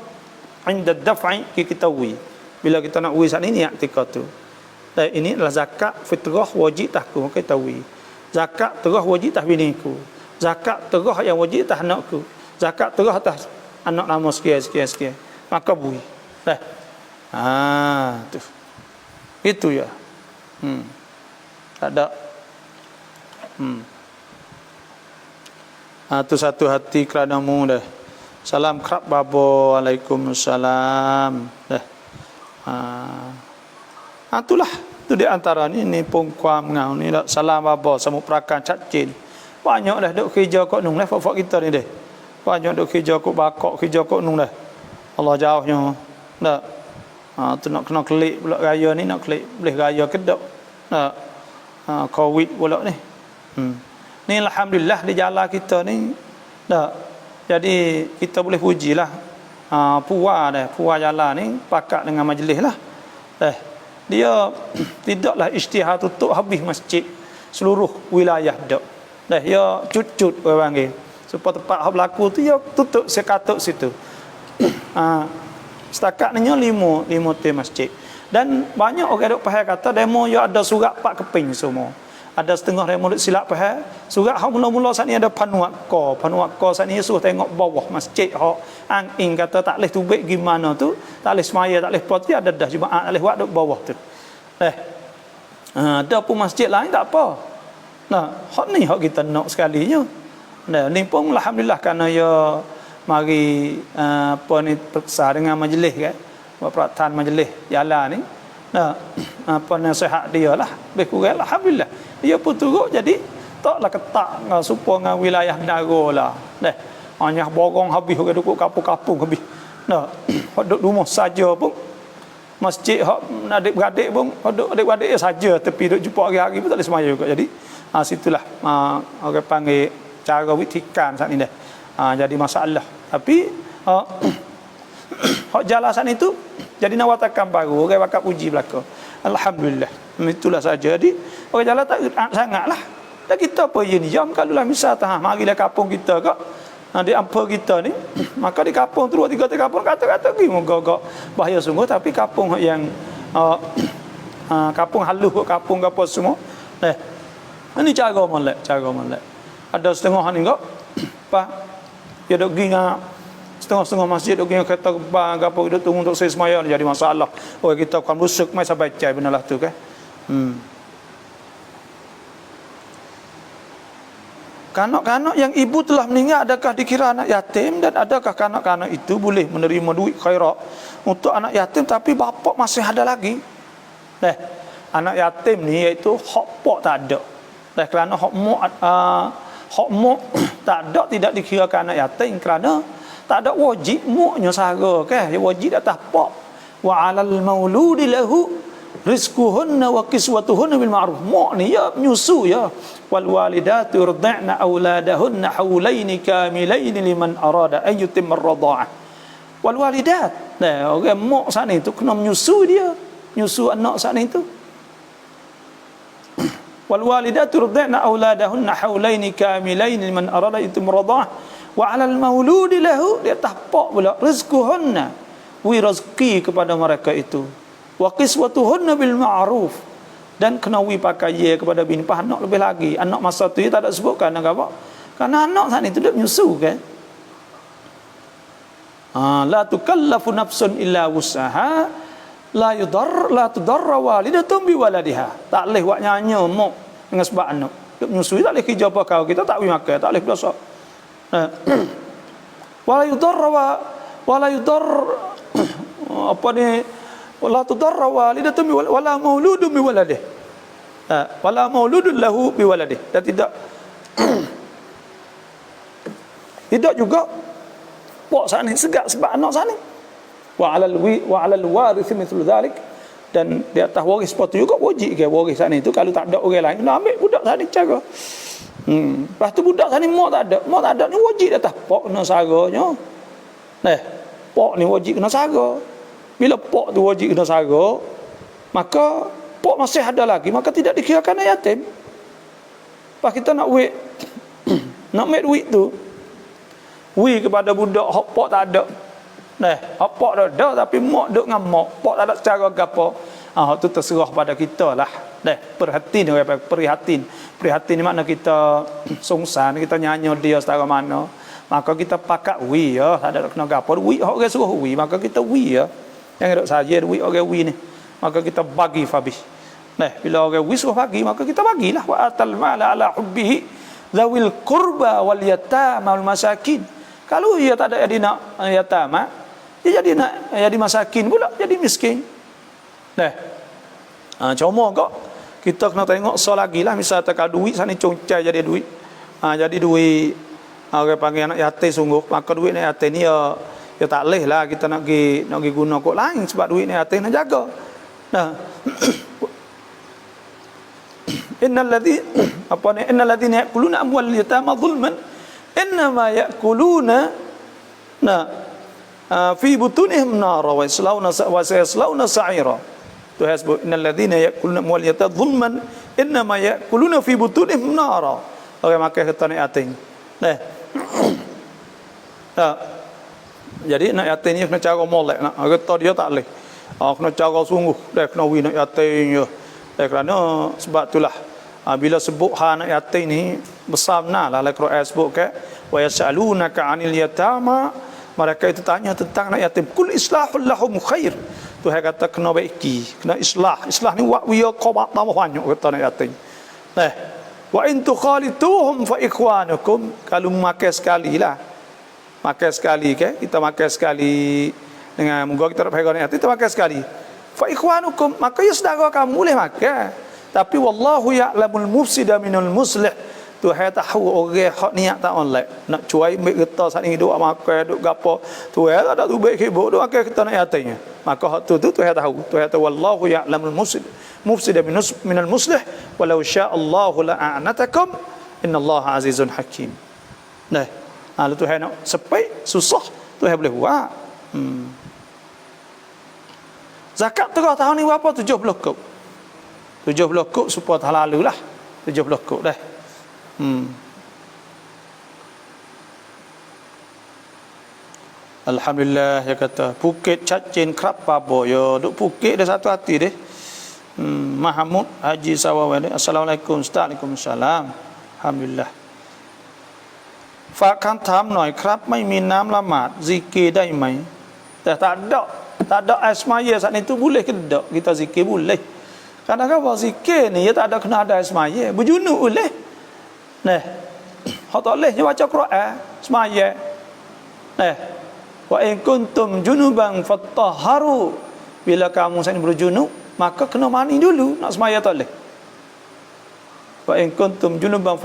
inda daf'i kita wi. Bila kita nak wi saat ini niat ketika tu. Dan ini adalah zakat fitrah wajib tahku maka kita wi. Zakat terah wajib tah biniku. Zakat terah yang wajib tah anakku. Zakat terah tah anak lama sekian. Maka bui. Dah. Tu. Itu ya. Tak ada. Tu satu hati keranamu dah. Salam kerap babo. Waalaikumsalam. Dah. Itulah. Itu di antara ni pun kuam ngau ni dah. Salam babo. Samu perakan cacin. Banyak dah duk kerja kok nung dah. Fak kita ni dah. Banyak duk kerja kok bakok. Kerja kok nung dah. Allah jauhnya. Dah. Tu nak kena klik pula raya ni. Nak klik. Boleh raya kedok. Dah. Covid pula ni. Ni alhamdulillah di jalan kita ni dah. Jadi kita boleh pujilah puas jalan ni pakat dengan majlis lah. Dia tidaklah isytihar tutup habis masjid seluruh wilayah dak. Dia cut-cut orang panggil. Supaya tempat hak berlaku tu dia tutup sekatuk situ. Setakat ni 5 tim masjid. Dan banyak orang duk faham kata demo ya ada surat 4 keping semua. Ada setengah demo duk silap faham. Surat hak mula-mula saat ni ada panuak ko saat ni suruh tengok bawah masjid hak angin kata tak leh tubik gimana tu, tak leh semaya, tak leh pot ada dah jemaah tak leh buat duk bawah tu. Ada pun masjid lain tak apa. Nah, hak ni hak kita nak sekalinya. Nah, ni pun alhamdulillah kerana ya mari apa ni periksa dengan majlis kan. Buat perhatian majlis jalan ni. Nah, apa nasihat dia lah. Lebih kurang alhamdulillah. Dia pun turut jadi taklah ketak supaya dengan wilayah negara lah. Hanya borong habis orang duduk kapung-kapung habis. Nah, duduk rumah saja pun masjid hak adik-beradik pun duduk adik-beradik saja tepi duduk jumpa hari-hari pun tak boleh semaya juga. Jadi situlah orang panggil cara witikan saat ni dah. Jadi masalah. Tapi hak jalan saat itu jadi nawatakan baru orang bakal puji belaka. Alhamdulillah. Itulah saja. Jadi orang jalan tak sangatlah. Dan kita apa je ni jam kalau lah misal marilah kampung kita kak di ampun kita ni maka di kampung tu 2-3 kampung kata-kata pergi moga-moga bahaya sungguh tapi kampung yang kampung halus kampung apa semua ini cara molek ada setengah ni kak apa dia dok pergi setengah masjid dok pergi kereta bang apa dok tunggu untuk saya semaya jadi masalah kita kan rusuk mai sampai cai benalah tu kan Kanak-kanak yang ibu telah meninggal adakah dikira anak yatim dan adakah kanak-kanak itu boleh menerima duit khairat untuk anak yatim tapi bapa masih ada lagi? Anak yatim ni iaitu hak pak tak ada. Kerana hak mak tak ada tidak dikirakan anak yatim kerana tak ada wajib muknya sara kan. Dia wajib atas pak. Wa 'alal mauludi lahu rizquhunna wa kiswatuhunna bil ma'ruf. Mak ni ya menyusu ya. Wal walidatu yurdi'na auladahunna haulaini kamilaini liman arada an yutimma ar-radha'ah. Wal walidat. Orang mak saat ni tu kena menyusu dia. Menyusu anak saat ni tu. Wal walidatu yurdi'na auladahunna haulaini kamilaini liman arada an yutimma ar-radha'ah. Wa 'alal mauludi lahu dia tahpak pula rizquhunna. Wi rezeki kepada mereka itu. Wa qiswatuhunna bil ma'ruf dan kenawi pakai kepada bini anak lebih lagi. Anak masa tu dia tak ada sebutkan apa? Karena anak saat itu dia menyusu kan. La tukallafu nafsun illa wus'aha la tudarra walidatun bi waladiha. Tak leh buat nyanyi mak dengan sebab anak. Duk menyusui tak leh kerja apa kau, kita tak boleh makan, tak leh berdosa. Wala yudar apa ni, wala tudarra walidatun wala mauludun bi waladih. Wala mauludun lahu bi waladih. Dan tidak juga pok sana segak sebab anak sana. Wa 'alal warith mithlu dhalik. Dan di atas waris seperti juga wajib ke waris sana itu, kalau tak ada orang lain kena ambil budak sana cara. Lepas tu budak sana mak tak ada ni wajib di atas pok kena saranya. Pok ni wajib kena sara. Bila pok tu wajib kena sara, maka pok masih ada lagi, maka tidak dikirakan yatim. Lepas kita nak wait nak make duit tu kepada budak hak pok tak ada. Hak pok dah ada tapi mak duk dengan mak, pok tak ada secara gapo. Hak tu terserah pada kita lah. Prihatin ni makna kita sungsan, kita nyanyi dia setara mana. Maka kita pakat ya, tak ada kena gapo. Wi hak orang suruh maka kita ya. Yang duk saja duit orang ni. Maka kita bagi habis. Bila orang suruh bagi, maka kita bagilah. Wa atal mala ala hubbihi zawil qurba wal yatama wal masakin. Kalau ia tak ada jadi nak yatama, dia jadi nak jadi masakin pula, jadi miskin. Cuma kok kita kena tengok lagi lah. Misal tak ada duit sana congcai jadi duit. Jadi duit orang panggil anak yatim sungguh, maka duit anak yatim ni ya tak leh lah kita nak pergi guna kok lain, sebab duit anak yatim nak jaga. Innal ladzina ya'kuluna amwal yatama zulman innama ya'kuluna fi butunihim nara wa sayaslawna sa'ira. Tu hasbu innal ladzina ya'kuluna amwal yatama zulman innama ya'kuluna fi butunihim nara. Orang makan harta anak yatim. Jadi nak yatim ni kena cara molek, nak harta dia tak leh. Kena cara sungguh, kena wi nak yatim je. Kerana sebab itulah bila sebut anak yatim ni besar benar lah Quran sebut ke wa yasalunaka 'anil yatama, mereka itu tanya tentang anak yatim, kul islahul lahum khair. Tuhan kata kena baiki, kena islah ni wa wiya qabat tambah banyak kata anak yatim. Wa in tukhalituhum fa ikhwanukum, kalau makan sekali lah, makan sekali ke kita makan sekali dengan moga kita dapat anak yatim, kita makan sekali fa ikhwanukum, maka ya saudara kamu boleh makan. Tapi wallahu ya'lamul mufsida minal muslih. Tuhan tahu orang hak niat tak molek, nak cuai ambil getah sat ni duk makan duk gapo, Tuhan tak ada tu baik kibuk duk makan kita nak yatimnya. Maka hak tu Tuhan tahu. Tuhan tahu wallahu ya'lamul mufsida minal muslih walau sya'allahu la'anatakum innallaha azizun hakim. Lalu Tuhan nak sepek susah Tuhan boleh buat. Zakat terah tahun ni berapa? 70 kop. 70 kop supaya tak lalu lah. 70 kop dah. Alhamdulillah, dia kata Phuket Cacin Krap Pabo. Ya duk Phuket dah satu hati deh. Mahmud Haji Sawawan. Assalamualaikum. Waalaikumsalam. Alhamdulillah. ฝากคำถามหน่อยครับไม่มีน้ำละหมาดซิกได้ไหมแต่tak ada air semaya saat itu boleh ke tak kita zikir boleh. Kadang-kadang zikir ni ya tak ada kena ada air semaya, berjunuk boleh. Hak tak boleh je baca Quran semaya. Wa in kuntum junuban fattahharu, bila kamu saat ini berjunub maka kena mandi dulu nak semaya tak boleh. Wa in kuntum junuban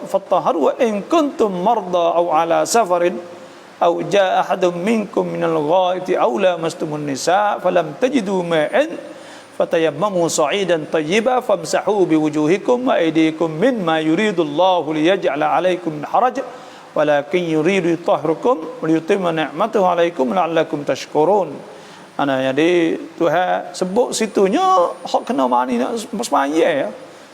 fattahharu wa in kuntum marda aw ala safarin aw jaa ahadun minkum minal ghaiti aw lamastumun nisa falam tajidu ma'an fatayammamu sa'idan tayyiban famsahu biwujuhikum wa aydikum mimma yuridullahu liyaj'ala 'alaikum min haraj walakin yuridu yutahhirukum wa liyutimma ni'matahu 'alaikum la'allakum tashkurun. Jadi Tuhan sebut situnya hak kena mandi nak semaya ya.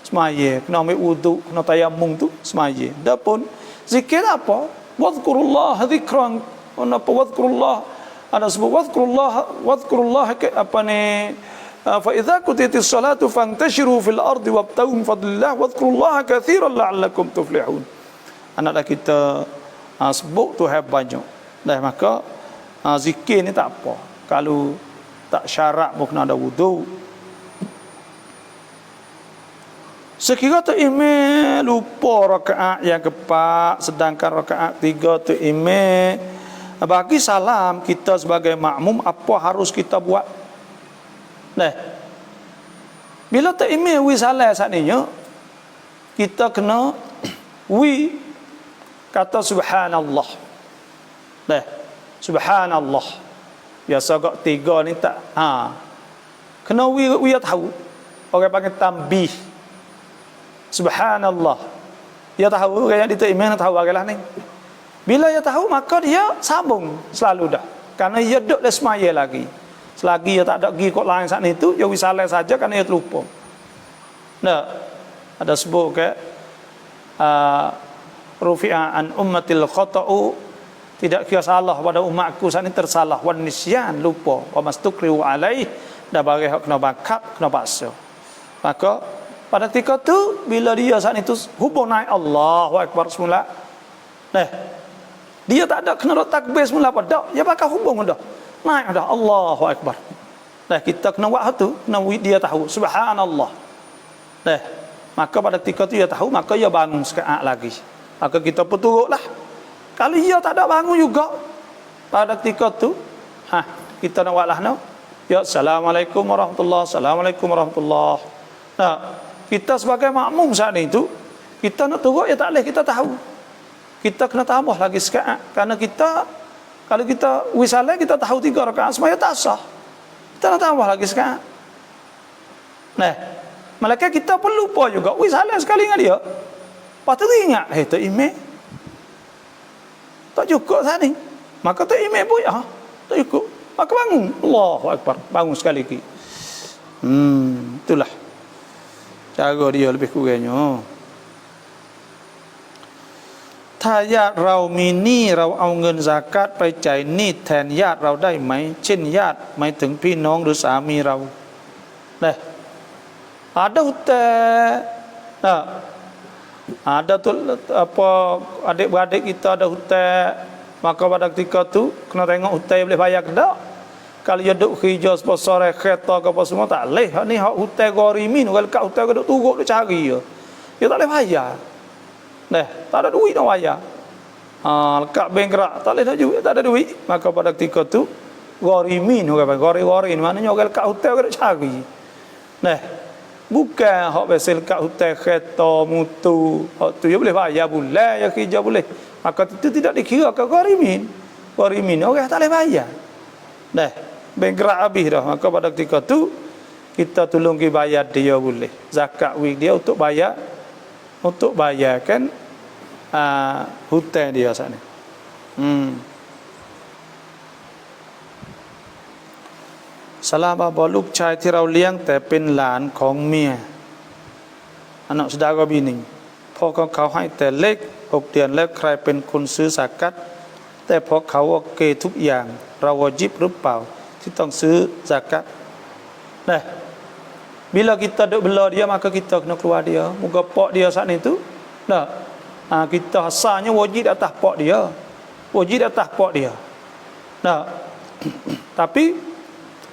Semaya kena ambil wudu, kena tayammum tu semaya. Adapun zikir apa? Wadhkurullah dzikran, apa wadhkurullah, ada sebut wadhkurullah apa ni, fa idza qutiyatis salatu fantashiru fil ardi wabtaghu min fadlillah wadhkurullaha katsiran la'allakum tuflihun. Anaklah kita sebut Tuhan banyak. Dah maka zikir ni tak apa. Kalau tak syarat pun kena ada wudu. Sekira tu imam lupa rakaat yang keempat, sedangkan rakaat 3 tu imam bagi salam, kita sebagai makmum apa harus kita buat? Nah, bila tu imam wi salam saatnya, kita kena wi kata subhanallah. Nah, subhanallah. Biasa gak 3 ni tak kena wi tahu. Orang panggil tambih. Subhanallah. Dia tahu, orang yang ditimang tahu agalah ni. Bila dia tahu, maka dia sambung selalu dah. Karena dia duduk di semaya lagi. Selagi dia tak ada pergi kot lain saat itu, dia wisalah saja kerana dia terlupa. Nah, ada sebut ke rufi'a an ummatil khata'u, tidak kira salah pada umatku saat ini tersalah, wan nisyan, lupa, wa mastukriu alaih, dah bagi hak kena bakap, kena paksa. Maka pada ketika tu bila dia saat itu hubung naik Allahu Akbar semula, dia tak ada kena takbir semula pada, dia bakal hubung dah. Naik dah Allahu Akbar. Kita kena buat tu, kena dia tahu subhanallah. Maka pada ketika tu dia tahu, maka dia bangun sekejap lagi. Maka kita pun turutlah. Kalau dia tak ada bangun juga pada ketika tu, kita nak buatlah ya assalamualaikum warahmatullahi, assalamualaikum warahmatullahi. Kita sebagai makmum saat itu, kita nak turut ya tak boleh, kita tahu. Kita kena tambah lagi sekejap. Karena kita, kalau kita wisalah, kita tahu 3 rakaat semaya tak sah. Kita nak tambah lagi sekejap. Malaikat kita pun lupa juga. Wisalah sekali dengan dia. Lepas tu ingat, tu imam tak cukup saat ni. Maka tu imam pun tak cukup. Maka bangun. Allahu Akbar. Bangun sekali lagi. Itulah cara dia lebih kurangnya.ถ้าญาติเรามีหนี้เราเอาเงินซากัตไปจ่ายหนี้แทนญาติเราได้ไหมเช่นญาติหมายถึงพี่น้องหรือสามีเราada hutang ada tu apa adik-beradik kita ada hutang, maka pada ketika tu kena tengok hutang boleh bayar ke tak. Kalau dia duk kerja sponsor kereta ke apa semua tak leh. Ni hak hutang gorimin, kalau kat hutang duk turut duk cari dia tak boleh bayar. Tak ada duit nak bayar. Lekat bank gerak tak boleh nak duit, tak ada duit. Maka pada ketika tu gorimin, orang panggil gori-gori, maknanya orang lekat hutang duk cari. Bukan hak biasa lekat hutang kereta, mutu, hak tu dia boleh bayar bulan, ya kerja boleh. Maka itu tidak dikira ke gorimin. Gorimin orang tak boleh bayar. Bank gerak habis dah. Maka pada ketika tu kita tolong dia bayar dia boleh. Zakat wik dia untuk bayarkan hutang dia saat ni. Salah bapa ลูกชายที่เราเลี้ยงแต่เป็นหลานของเมีย anak saudara bini พ่อของเขาให้แต่เล็ก6 เดือนแล้วใครเป็นคนซื้อซากัตแต่พอเขาโอเคทุกอย่างเราวาญิบหรือเปล่าที่ต้องซื้อซากัตbila kita duk bela dia maka kita kena keluar dia. Muka pak dia saat itu kita asalnya wajib atas pak dia. Wajib atas pak dia. Tapi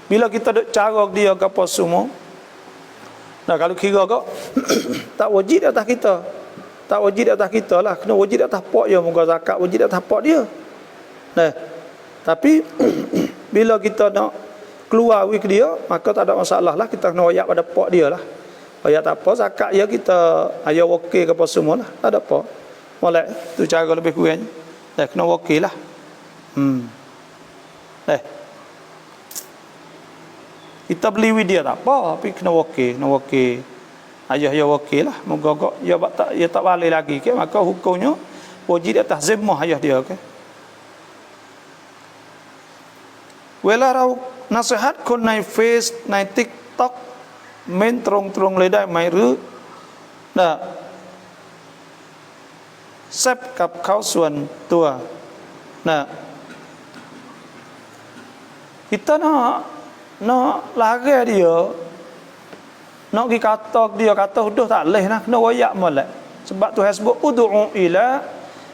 bila kita duk cara dia ke apa semua, kalau kira kau tak wajib atas kita. Tak wajib atas kita lah. Kena wajib atas pak dia. Muka zakat wajib atas pak dia. Tapi bila kita nak keluar wik dia, maka tak ada masalah lah. Kita kena wayak pada pak dia lah. Wayak tak apa, zakat dia kita ayah wakil ke apa semua lah. Tak ada apa. Molek, tu cara lebih kurang. Kena wakil lah. Kita beli wik dia tak apa, tapi kena wakil. Kena wakil. Ayah dia wakil lah. Moga-moga dia tak balik lagi. Okay? Maka hukumnya wajib atas zimmah ayah dia. Okay? เวลาเรานasihatฮัตคนในเฟซใน TikTok เม้นตรงๆเลยได้ไหมหรือแซบกับเขาส่วนตัว kita nak lari dia, nak pergi kata dia kata udah tak leh nak kena wayak molek. Sebab tu hasbuk ud'u ila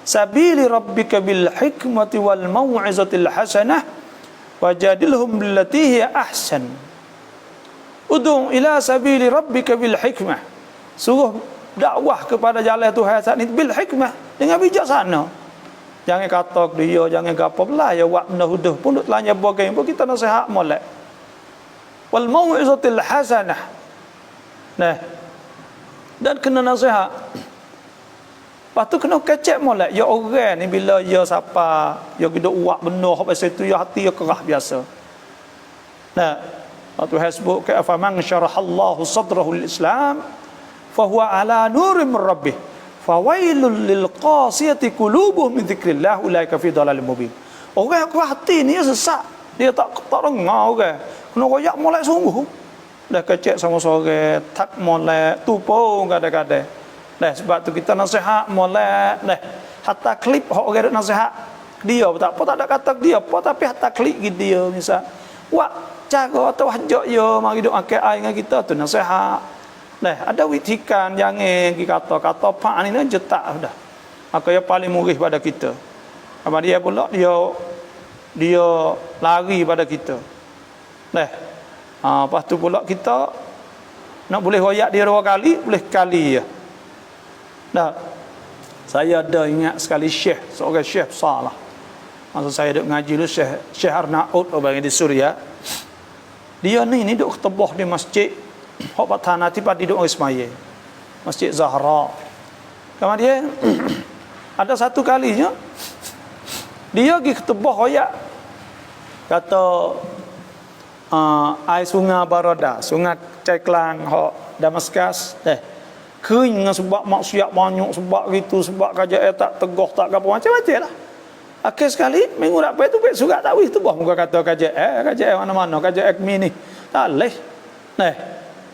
sabili rabbika bil hikmati wal mau'izatil hasanah wajadilhum billati hiya ahsan. Ud'u ila sabili rabbika bil hikmah. Suruh dakwah kepada jalan Tuhan saat ini bil hikmah, dengan bijaksana. Jangan kata dia, jangan gapo belah ya wak menahuduh pun duk tanya bagai pun kita nasihat molek. Wal mau'izatil hasanah. Nah. Dan kena nasihat. Lepas tu kena kecek molek. Ya orang ni bila ya siapa, ya hidup uak benar apa situ ya hati ya kerah biasa. Nah, Tuhan sebut ke afaman syarahallahu sadrahu lil-Islam fa huwa ala nurin min rabbih fawailul lil qasiyati qulubuhum min dzikrillah ulaika fi dhalalin mubin. Orang yang hati ni sesak, dia tak dengar orang. Kena royak molek sungguh. Dah kecek sama sore tak molek tu pun kadang-kadang. Nah, sebab tu kita nasihat molek. Nah, hatta klip hok orang duk nasihat dia tak apa tak ada kata dia apa tapi hatta klip dia misal. Wak cara atau hajak yo mari duk akal ai dengan kita tu nasihat. Nah, ada witikan jangan kata-kata pak ni jetak dah. Maka yang paling murih pada kita. Apa dia pula dia lari pada kita. Nah, lepas tu pula kita nak boleh royak dia 2 kali, boleh sekali je. Nah, saya ada ingat sekali seorang syekh besar lah. Masa saya duduk ngaji dulu, Syekh Arnaud orang di Suria. Dia ni duduk ketebah di masjid hok patana tiba di duduk Ismail. Masjid Zahra. Kemudian ada satu kalinya dia pergi ketebah royak. Kata air sungai Barada, sungai Ceklang hok Damaskus kering dengan sebab maksiat banyak, sebab gitu, sebab kerajaan tak teguh, tak apa macam-macam lah. Akhir sekali minggu dapat tu surat tak wis tebah muka kata kerajaan mana-mana, kerajaan kami ni tak leh. Nah,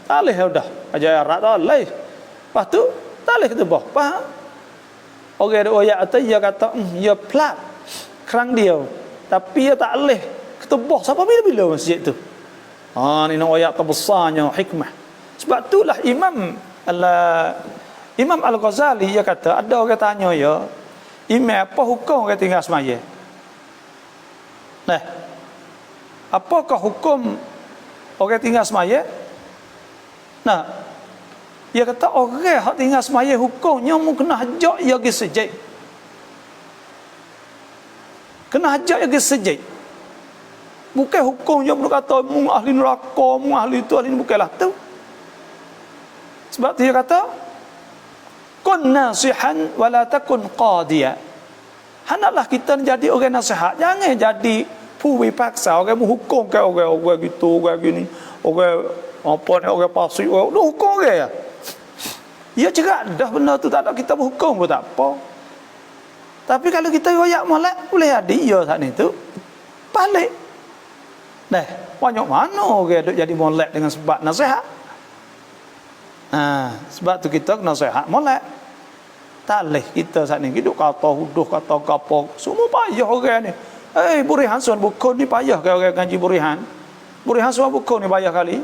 tak leh dah. Kerajaan Arab tak leh. Lepas tu tak leh tebah. Faham? Orang ada ayat atau dia kata dia plat kerang dia. Tapi dia tak leh ketebah sampai bila-bila masjid tu. Ni nak ayat terbesarnya hikmah. Sebab itulah Imam Al-Ghazali dia kata ada orang tanya ya, imam apa hukum orang tinggal semaya? Nah, apakah hukum orang tinggal semaya? Nah, dia kata orang hak tinggal semaya hukumnya mu kena hajak dia pergi sejid. Kena hajak dia pergi sejid. Bukan hukum yang berkata mu ahli neraka, mu ahli itu, ahli ini, bukanlah tu. Sebab tu dia kata kun nasihan wala takun qadiya. Hendaklah kita jadi orang nasihat, jangan jadi puwi paksa orang menghukum ke orang gitu, orang gini, orang apa ni, orang pasik, orang hukum orang ya. Ya cerak dah benda tu tak ada kita berhukum pun tak apa. Tapi kalau kita royak molek boleh ada ya saat ni tu balik. Nah, banyak mana orang duk jadi molek dengan sebab nasihat. Sebab tu kita kena nasihat molek. Tak leh kita saat ni hidup kata huduh kata gapo semua payah orang ni. Burihan suan buku ni payah ke orang ngaji burihan. Burihan suan buku ni payah kali.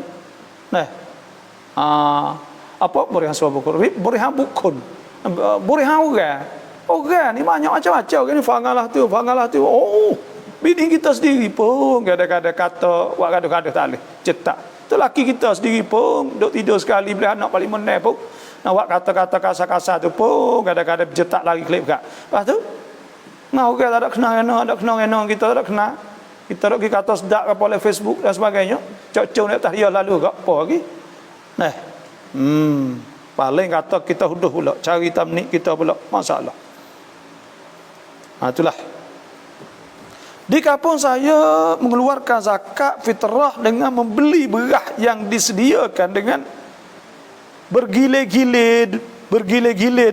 Nah. Apa burihan suan buku? Burihan buku. Burihan orang. Orang ni banyak macam-macam. Orang ni fangalah tu. Oh, bini kita sendiri pun kadang-kadang kata wak gaduh-gaduh tak leh. Cetak. Tu laki kita sendiri pun duk tidur sekali boleh anak paling meneh pun nak buat kata-kata kasar-kasar tu pun kadang-kadang berjetak lagi klip kat. Lepas tu ngau ke tak ada kena kita tak ada kena. Kita duk pergi kata sedak apa oleh Facebook dan sebagainya. Cok-cok nak tahiyah lalu kat apa lagi. Nah. Paling kata kita huduh pula, cari tamnik kita pula masalah. Itulah. Di kampung saya mengeluarkan zakat fitrah dengan membeli beras yang disediakan dengan bergile-gile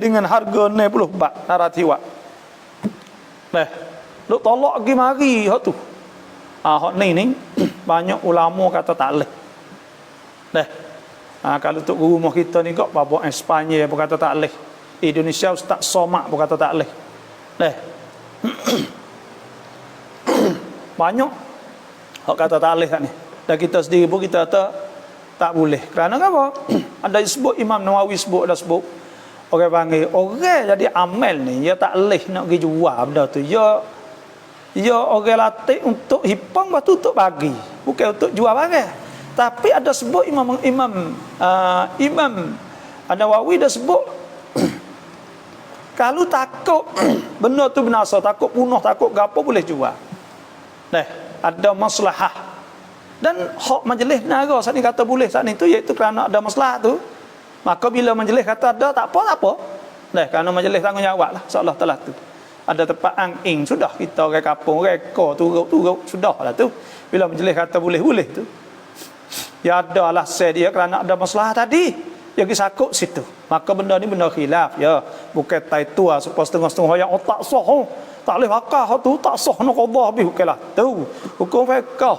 dengan harga 60 baht naratiwa. Nah, duk tolak pergi mari hak tu. Hak ni banyak ulama kata tak leh. Nah, kalau tok guru rumah kita ni kok babak Espanya pun kata tak leh. Indonesia Ustaz Somak pun kata tak leh. Nah. Banyak hak kata tak leh kat ni. Dan kita sendiri pun kita kata tak boleh. Kerana apa? Ada sebut Imam Nawawi sebut orang panggil orang jadi amal ni dia tak leh nak pergi jual benda tu. Dia Ya orang latih untuk hipang, lepas tu untuk bagi, bukan untuk jual barang. Tapi ada sebut Imam An-Nawawi dah sebut kalau takut benda tu binasa, takut punah, takut gapo, boleh jual. Nah, ada maslahah. Dan hak majlis nara saat ni kata boleh saat ni tu, iaitu kerana ada masalah tu. Maka bila majlis kata ada, tak apa, tak apa. Nah, kerana majlis tanggungjawab lah, seolah telah tu. Ada tempat angin, sudah kita orang kapung, reka, turut, sudah lah tu. Bila majlis kata boleh tu. Ya ada alasan dia kerana ada masalah tadi. Dia pergi sakut situ. Maka benda ni benda khilaf. Ya, bukan tai tua supaya setengah-setengah yang tak sah. Tak boleh bakar tu, tak sah nak qadha habis, bukanlah tu. Hukum fiqh.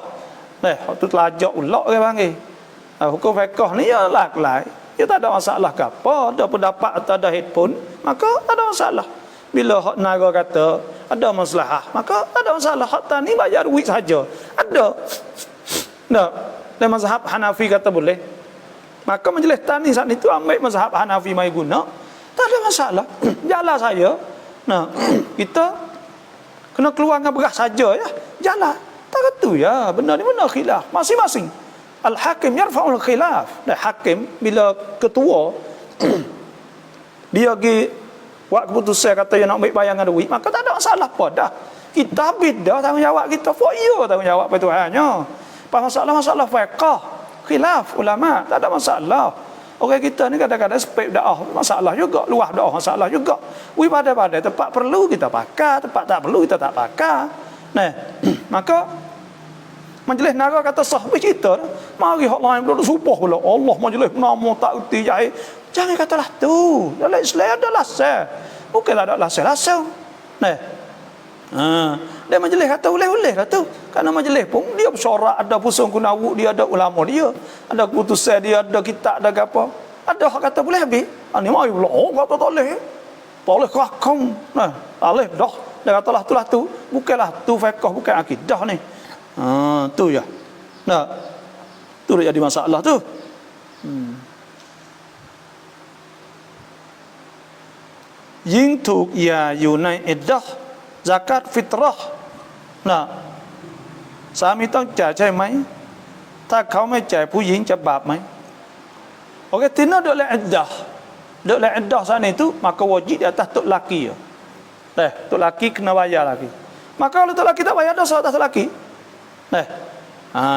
Nah, tu telajak ulak orang panggil. Hukum fiqh ni ya laklai. Ya tak ada masalah ke apa, ada pendapat atau ada headphone, maka tak ada masalah. Bila hak naga kata ada masalah, maka tak ada masalah. Hak tani bayar duit saja. Ada. Nah, dan mazhab Hanafi kata boleh. Maka majlis tani saat itu ambil mazhab Hanafi mai guna, tak ada masalah. Jalan saya. Nah, kita kena keluar dengan beras saja ya. Jalan. Tak kata ya, benar ni benar khilaf. Masing-masing. Al-Hakim yarfa'ul khilaf. Dan hakim bila ketua dia pergi buat keputusan kata dia nak ambil bayangan duit, maka tak ada masalah apa dah. Kita habis dah tanggungjawab kita. For you tanggungjawab pada Tuhannya. Masalah-masalah fiqh, khilaf ulama, tak ada masalah. Orang kita ni kadang-kadang spek dakwah masalah juga, luah dakwah masalah juga. Pada tempat perlu kita pakai, tempat tak perlu kita tak pakai. Nah, maka majlis nara kata sah bercerita, mari hak lain pula supah pula Allah majlis nama tak erti jahil. Jangan katalah tu. Dalam Islam ada lasal. Bukanlah ada lasal. Nah. Dia majlis kata boleh lah tu. Kerana majlis pun dia bersorak, ada pusung kunawu, dia ada ulama dia, ada keputusan dia, ada kitab, ada apa. Ada hak kata boleh habis. Ni mari pula kata tak boleh. Tak boleh kakam. Nah, tak boleh dah. Dia katalah itulah tu. Bukanlah tu fiqh, bukan akidah ni. Tu ya. Nah. Tu dah jadi masalah tu. Ying tu ya yunai iddah zakat fitrah. Nah. สามีต้องจ่ายใช่ไหมถ้าเขาไม่จ่ายผู้หญิงจะบาปไหม Okey, tina duk la iddah. Duk la iddah sana itu maka wajib di atas tok laki ya. Tok laki kena bayar lagi. Maka kalau tok laki tak bayar dosa atas tok laki.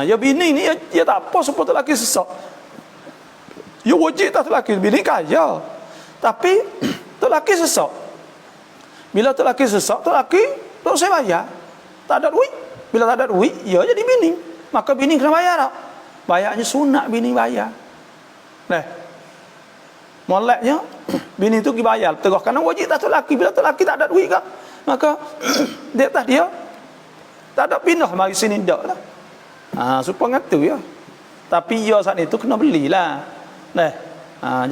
Ya bini ni dia tak apa supaya tok laki sesak. Ya wajib atas tok laki, bini kaya. Tapi tok laki sesak. Bila tok laki sesak, tok laki tak usah bayar. Tak ada duit. Bila tak ada duit, ya jadi bini. Maka bini kena bayar tak? Bayarnya sunat bini bayar. Moleknya bini tu pergi bayar terus kerana wajib tak laki. Bila tak laki tak ada duit kan, maka dia atas dia tak ada pindah mari sini dak lah. Supaya ngatu ya. Tapi ya saat itu kena belilah.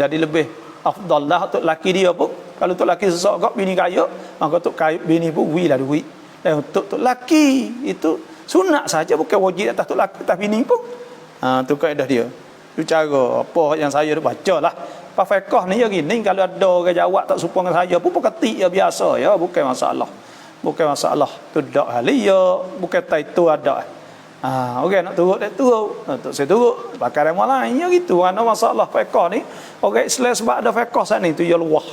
Jadi lebih afdal lah untuk laki dia pun. Kalau untuk laki sesak kau bini kaya, maka untuk kaya bini pun lah duit. Dan untuk laki itu sunat saja, bukan wajib atas untuk laki, atas bini pun. Tu kaedah dia. Itu cara apa yang saya dah baca lah. Pak fiqh ni ya gini, kalau ada orang jawab tak serupa dengan saya pun ketik ya biasa ya, bukan masalah. Bukan masalah. Tu dak hali ya, bukan tai tu ada. Okey nak turut dia turut. Untuk saya turut pakai rema lain ya gitu. Ana masalah fiqh ni, orang Islam sebab ada fiqh saat ni tu ya luah.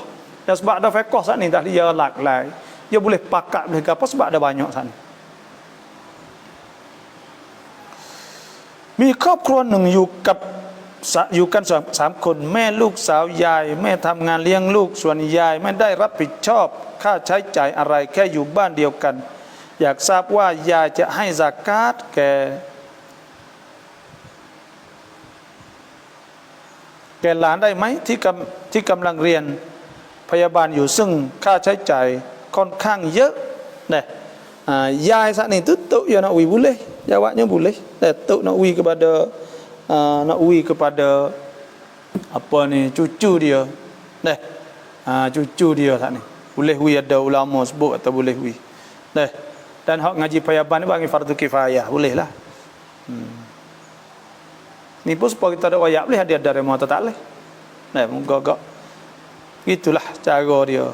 Dan sebab ada fiqh saat ni dah dia laklai. Dia boleh pakat boleh apa sebab ada banyak saat ni. มีครอบครัวหนึ่งอยู่กันสามคนแม่ลูกสาวยายแม่ทำงานเลี้ยงลูกส่วนยายไม่ได้รับผิดชอบค่าใช้จ่ายอะไรแค่อยู่บ้านเดียวกันอยากทราบว่ายายจะให้ซากาตแก่หลานได้ไหมที่กำลังเรียนพยาบาลอยู่ซึ่งค่าใช้จ่ายค่อนข้างเยอะเนี่ยyai saat ni tu tok ya nak ui boleh, jawabnya boleh. Dan tok nak ui kepada apa ni cucu dia. Cucu dia saat ni. Boleh ui, ada ulama sebut atau boleh ui. Dan hak ngaji payaban ni bagi fardu kifayah, boleh lah. Ni pun supaya kita ada wayak boleh ada dari mata tak boleh. Moga-moga itulah cara dia.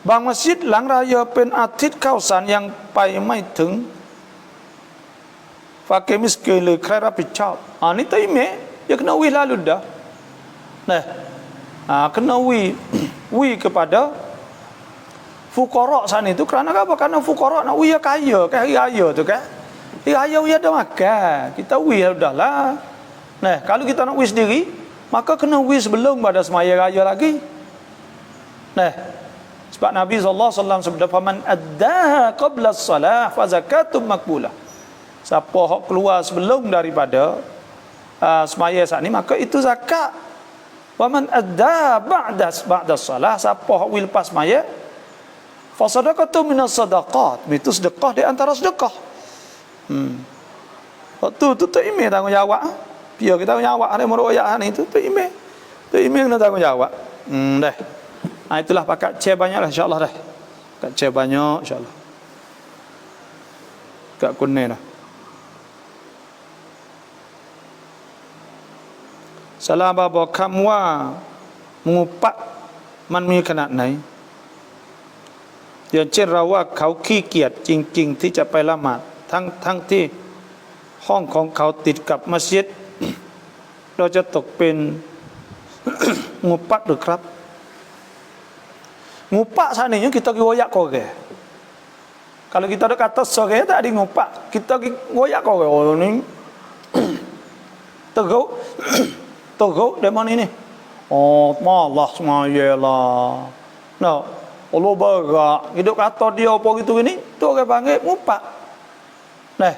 บางมัสยิดหลังรายาเป็นอาทิตย์ข้าวสารยังไปไม่ถึงfakir miskin หรือใครรับผิดชอบนี่tak imeh dia kena wih lalu dah nah kena wih kepada fuqara sana itu kerana apa? Kerana fuqara nak wih kaya kan hari raya tu kan hari raya wih ada makan kita wih sudahlah nah kalau kita nak wih sendiri maka kena wih sebelum pada semaya raya lagi nah sebab Nabi SAW sabda faman addaha qabla as-salah fa zakatum maqbulah siapa hak keluar sebelum daripada semaya saat ni maka itu zakat. Wa man adda ba'da salah siapa hak wil lepas semaya fa sadaqatu minas sadaqat itu sedekah di antara sedekah. Waktu tu tak imeh tanggungjawab. Biar kita tanggungjawab ada meroyak ni tu tak imeh. Tak imeh kena tanggungjawab. Dah. Itulah pakat chair banyaklah insya-Allah dah. Pakat chair banyak insya-Allah. Kat kuning dah. Salam bapa คำว่างูปะมันมีขนาดไหนอย่างเช่นเราว่าเขาขี้เกียจจริงๆที่จะไปละหมาดทั้งที่ห้องของเขาติดกับมัสยิด เราจะตกเป็น งูปะหรือครับงูปะseandainya kita goyak korek kalau kita ada kata sore tak ada ngupak kita goyak korek oh ni teruk teruk dari mana ni? Oh, malah semayalah. Nah, Allah berak. Hidup kata dia apa gitu gini, tu orang panggil ngupak. Nah,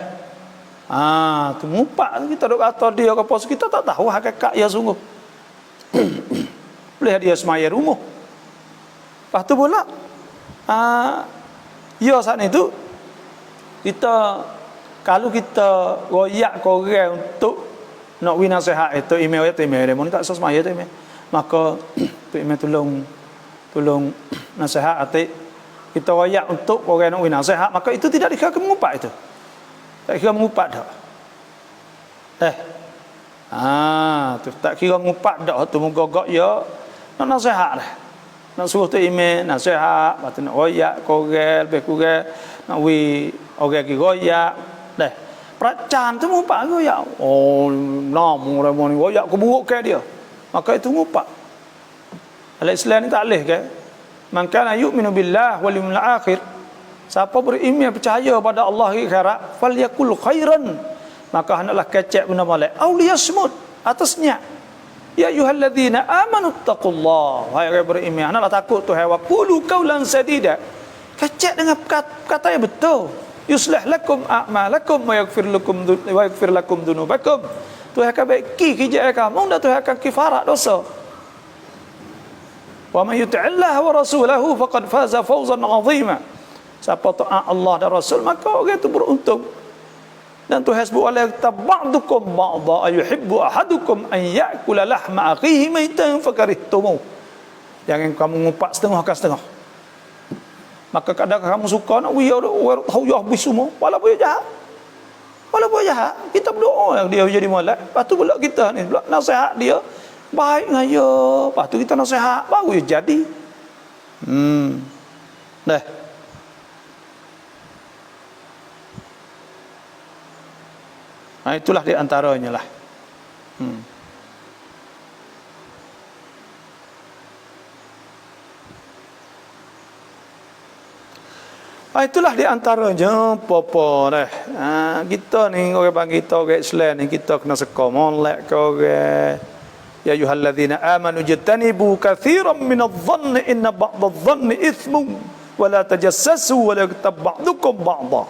tu ngupak. Kita duk kata dia apa, kita tak tahu hakikat ya sungguh. Lihat dia semaya rumah. Lepas tu pula, ya saat itu, kita, kalau kita royak korang untuk nak win nasihat itu email ya email dia tak semaya tu email maka tu email tolong nasihat atik kita royak untuk orang nak win nasihat maka itu tidak dikira mengupak itu tak kira mengupak dah tu tak kira mengupak dah tu menggogok ya nak nasihat dah nak suruh tu email nasihat lepas tu nak royak korang lebih kurang nak win orang lagi royak dah peracaan tu ngupak goyak. Oh, namu ramon goyak keburuk ke dia. Maka itu ngupak. Al-Islam ni tak leh ke? Man kana yu'minu billah wal yawmil akhir. Siapa beriman percaya pada Allah di akhirat, falyakul khairan. Maka hendaklah kecek benda molek. Aw liyasmut atasnya. Ya ayyuhalladzina amanu taqullah. Wahai orang beriman, hendaklah takut Tuhan wa qulu qaulan sadida. Kecek dengan kata yang betul. Yuslih lakum a'malakum wa yaghfir lakum dhunubakum. Tuhan akan baiki kerja kamu dan Tuhan akan kifarat dosa. Wa may yuti'illah wa rasulahu faqad faza fawzan 'azima. Siapa taat Allah dan Rasul maka orang itu beruntung. Dan Tuhan sebut ala tab'dukum ba'dha ayuhibbu ahadukum an ya'kula lahma akhihi maitan fakarihtumu. Jangan kamu ngupak setengah ke setengah. Maka kadang kamu suka nak tahu ya habis semua walaupun jahat kita berdoa dia jadi molek lepas tu pula kita ni pula nasihat dia baik dengan dia lepas tu kita nasihat baru dia jadi dah itulah di antaranya lah itulah di antaranya apa-apa dah. Kita ni orang panggil kita orang Islam ni kita kena seka molek ke orang. Ya ayyuhalladzina amanu jtanibu katsiran minadh-dhanni inna ba'dadh-dhanni itsmun wa la tajassasu wa la yaghtab ba'dukum ba'dha.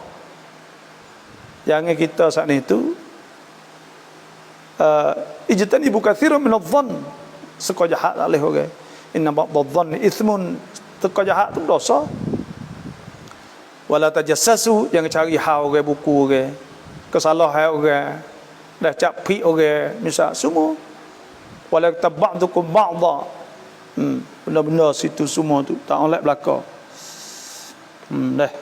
Jangan kita saat ni tu ijtanibu katsiran minadh-dhann. Seka jahat tak boleh orang. Inna ba'dadh-dhanni itsmun. Seka jahat tu dosa. Wala tajassasu, jangan cari hal orang buku orang kesalahan orang dah capi orang misal semua wala tab'dukum ba'dha benda-benda situ semua tu tak oleh belaka dah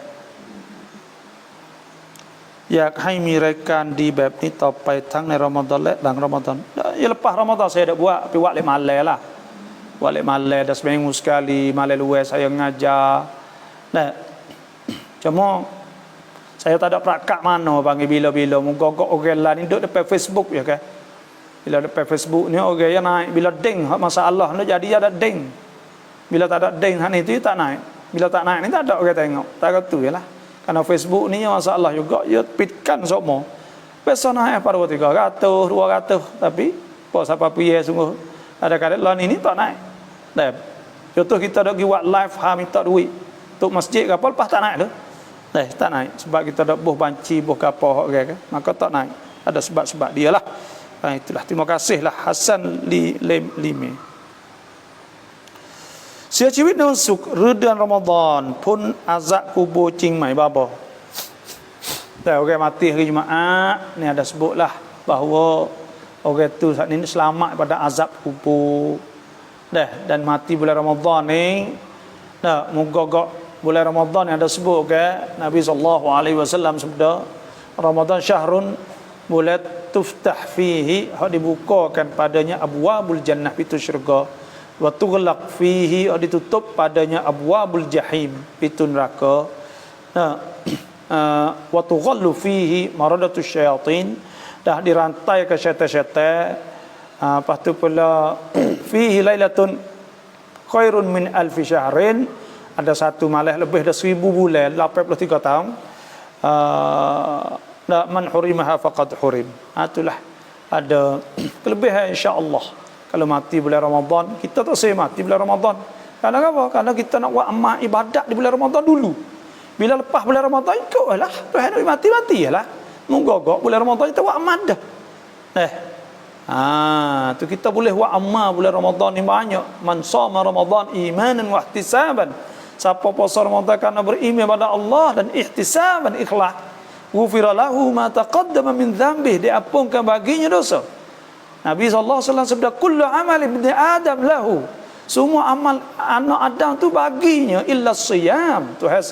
อยากให้มีรายการดีแบบนี้ต่อไปทั้งในรอมฎอนและหลังรอมฎอนya lepas Ramadan saya dah buat tapi buat 5 malam lah balik malam dah seminggu sekali, malam luar saya ngajar. Nah, cuma saya tak ada perakak mana panggil bila-bila menggogok orang lain duduk depan Facebook ya kan. Bila depan Facebook ni orang yang naik bila ding masalah ni jadi ada ding. Bila tak ada ding hak ni tu tak naik. Bila tak naik ni tak ada orang tengok. Tak kata yalah. Karena Facebook ni masalah juga ya pitkan semua. Besok naik pada 300, 200 tapi apa siapa piye sungguh kadang-kadang lain ini tak naik. Dah. Contoh kita dak buat live minta duit untuk masjid ke apa lepas tak naik tu. Tak naik sebab kita dak buh banci buh kapal orang kan. Maka tak naik. Ada sebab-sebab dialah. Itulah terima kasihlah Hasan Limi. Sia ciwit nusuk redan Ramadan pun azab kubur cing mai baba. Dah orang mati hari Jumaat ni ada sebutlah bahawa orang tu saat ini selamat pada azab kubur. Dan mati bulan Ramadan ni. Moga-moga bulan Ramadan yang ada sebut Nabi SAW sabda Ramadan syahrun bulan tuftah fihi hak dibukakan padanya abwabul jannah pintu syurga wa tughlaq fihi hak ditutup padanya abwabul jahim pintu neraka. Wa tughallu fihi maradatus syayatin dah dirantai ke syaitan-syaitan. Lepas tu pula fihi lailatun khairun min alfi syahrin, ada satu malam lebih dari 1000 bulan 83 tahun. Man hurimaha faqad hurim. Itulah ada kelebihan insya-Allah. Kalau mati bulan Ramadan, kita tak saya mati bulan Ramadan. Karena apa? Karena kita nak buat amal ibadat di bulan Ramadan dulu. Bila lepas bulan Ramadan ikutlah. Tuhan nak mati-matilah. Menggogok bulan Ramadan kita buat amal dah. Tu kita boleh buat amal bulan Ramadan ni banyak. Man shoma Ramadan imanan wa ihtisaban. Siapa puasa Ramadan kerana beriman pada Allah dan ihtisaban ikhlas, ghufira lahu ma taqaddama min dhanbi, diampunkan baginya dosa. Nabi sallallahu alaihi wasallam sabda kullu amal ibni adam lahu, semua amal anak Adam tu baginya illa siyam. Tuhan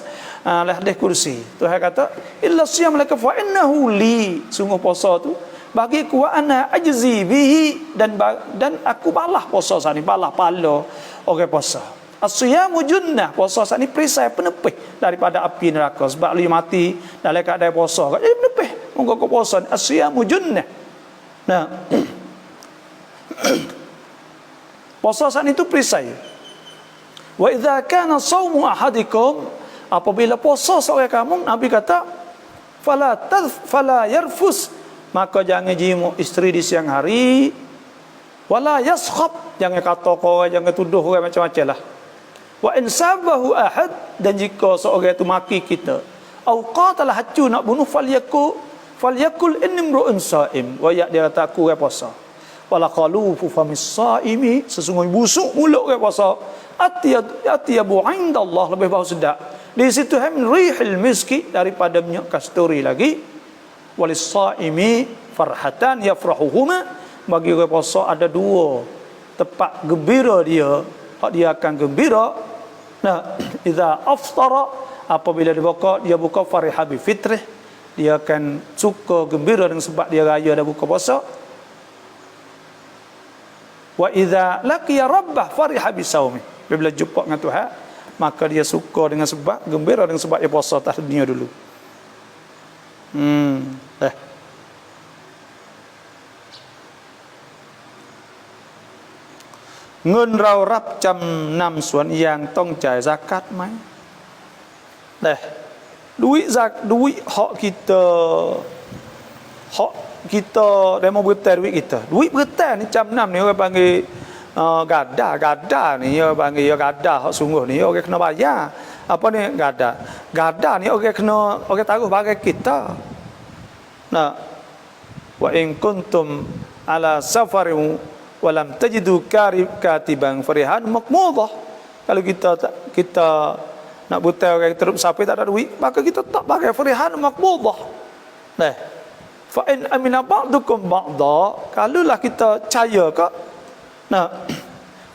hadis kursi. Tuhan kata illa siyam laka fa innahu li, sungguh puasa tu bagi ku ana ajzi bihi, dan aku balah puasa sani, balah pahala orang puasa. As-siyamu junnah, puasa saat ni perisai penepih daripada api neraka. Sebab lu mati dalam keadaan puasa jadi penepih. Moga kau puasa. As-siyamu junnah. Puasa saat itu perisai. Wa idza kana shaumu ahadikum, apabila puasa seorang kamu, Nabi kata fala yarfus, maka jangan jimu isteri di siang hari. Wala yaskhab, jangan kata kau, jangan tuduh orang macam-macam lah. Wa in sabahu ahad, dan jika seorang itu maki kita, au qatala hacu nak bunuh, falyakul inni imru'un saim, wa ya dia kata aku orang puasa. Wala qalufu famis saimi, sesungguhnya busuk mulut orang puasa atyabu indallah, lebih bau sedap di situ min rihil miski, daripada minyak kasturi lagi. Walis saimi farhatan yafrahuhuma, bagi orang puasa ada dua tempat gembira dia akan gembira. Idza aftara, apabila dia buka fariha bi fitrih, dia akan suka gembira dengan sebab dia raya dah buka puasa. Wa idza laqiya rabbah fariha bi saumi, bila jumpa dengan Tuhan maka dia suka dengan sebab gembira dengan sebab dia puasa atas dunia dulu.เงินเรารับจำนำส่วนอย่างต้องจ่ายzakatไหม duit hak kita demo bertai duit kita, duit bertai ni jam 6 ni orang panggil gada ni orang panggil gada hak sungguh ni orang kena bayar. Apa ni gada ni orang taruh bagai kita. Wa in kuntum ala safarin walam tajidu katiban farihan makmudah. Kalau kita nak butai orang terus sampai tak ada duit, maka kita tak pakai farihan makmudah. Fa in amina ba'dukum ba'da, kalaulah kita percaya ke,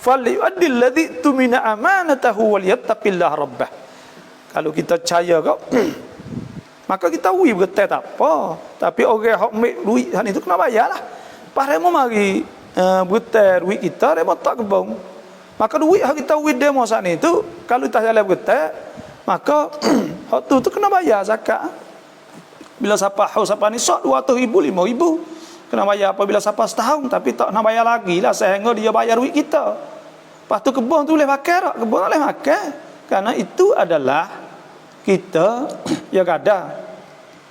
falyu'addi alladhi tumina amanatahu walyattaqillah rabbah. Kalau kita percaya ke, maka kita bertai tak apa. Tapi orang hak ambil duit itu kena bayarlah. Pas remo mari bertai duit kita, remo tak kebong. Maka duit yang kita wid demo saat ni tu, kalau tak jalan bergetek, maka hak tu kena bayar zakat. Bila siapa haus siapa ni sok 200,000 5,000 kena bayar apabila siapa setahun, tapi tak nak bayar lagi lah sehingga dia bayar duit kita. Lepas tu kebun tu boleh pakai tak? Kebun tak boleh pakai. Kerana itu adalah kita ya gada.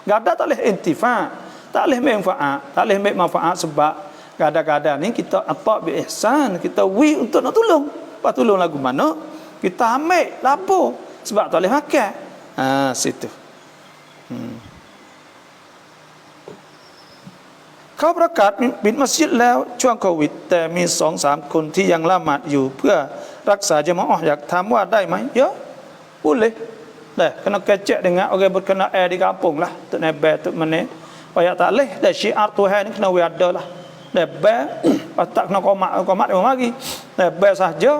Gada tak boleh intifa', tak boleh manfaat, tak boleh ambil manfaat sebab gada-gada ni kita atak bi ihsan, kita wi untuk nak tolong. Lepas tolong lagu mana? Kita ambil lapo sebab tak boleh makan. Situ. Kau berangkat bin masjid แล้วช่วงโควิดแต่มี 2-3 คนที่ยังละหมาดอยู่เพื่อรักษาญะมาอะห์อยากถามว่าได้ไหมya boleh dah kena kecek dengan orang berkena air di kampung lah tu nebel tu mana payah tak leh dah syiar Tuhan ni kena we ada lah nebel tak kena komat dia mari nebel saja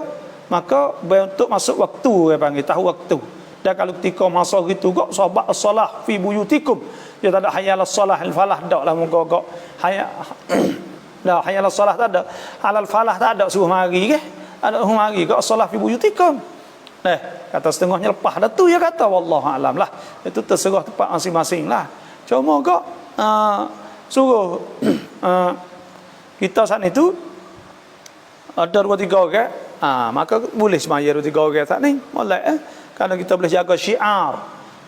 maka bel untuk masuk waktu dia panggil tahu waktu dan kalau ketika masa gitu kok sahabat as-salah fi buyutikum dia tak ada hayal as-salah al-falah dak lah moga kok hayal dah hayal as-salah tak ada halal falah tak ada suruh mari ke ada suruh mari kok as-salah fi buyutikum. Kata setengahnya lepas dah tu ya kata wallahu alam lah. Itu terserah tempat masing-masing lah. Cuma kok suruh kita saat itu ada 2-3 orang, maka boleh semaya 2-3 orang saat ni. Molek kerana kita boleh jaga syiar.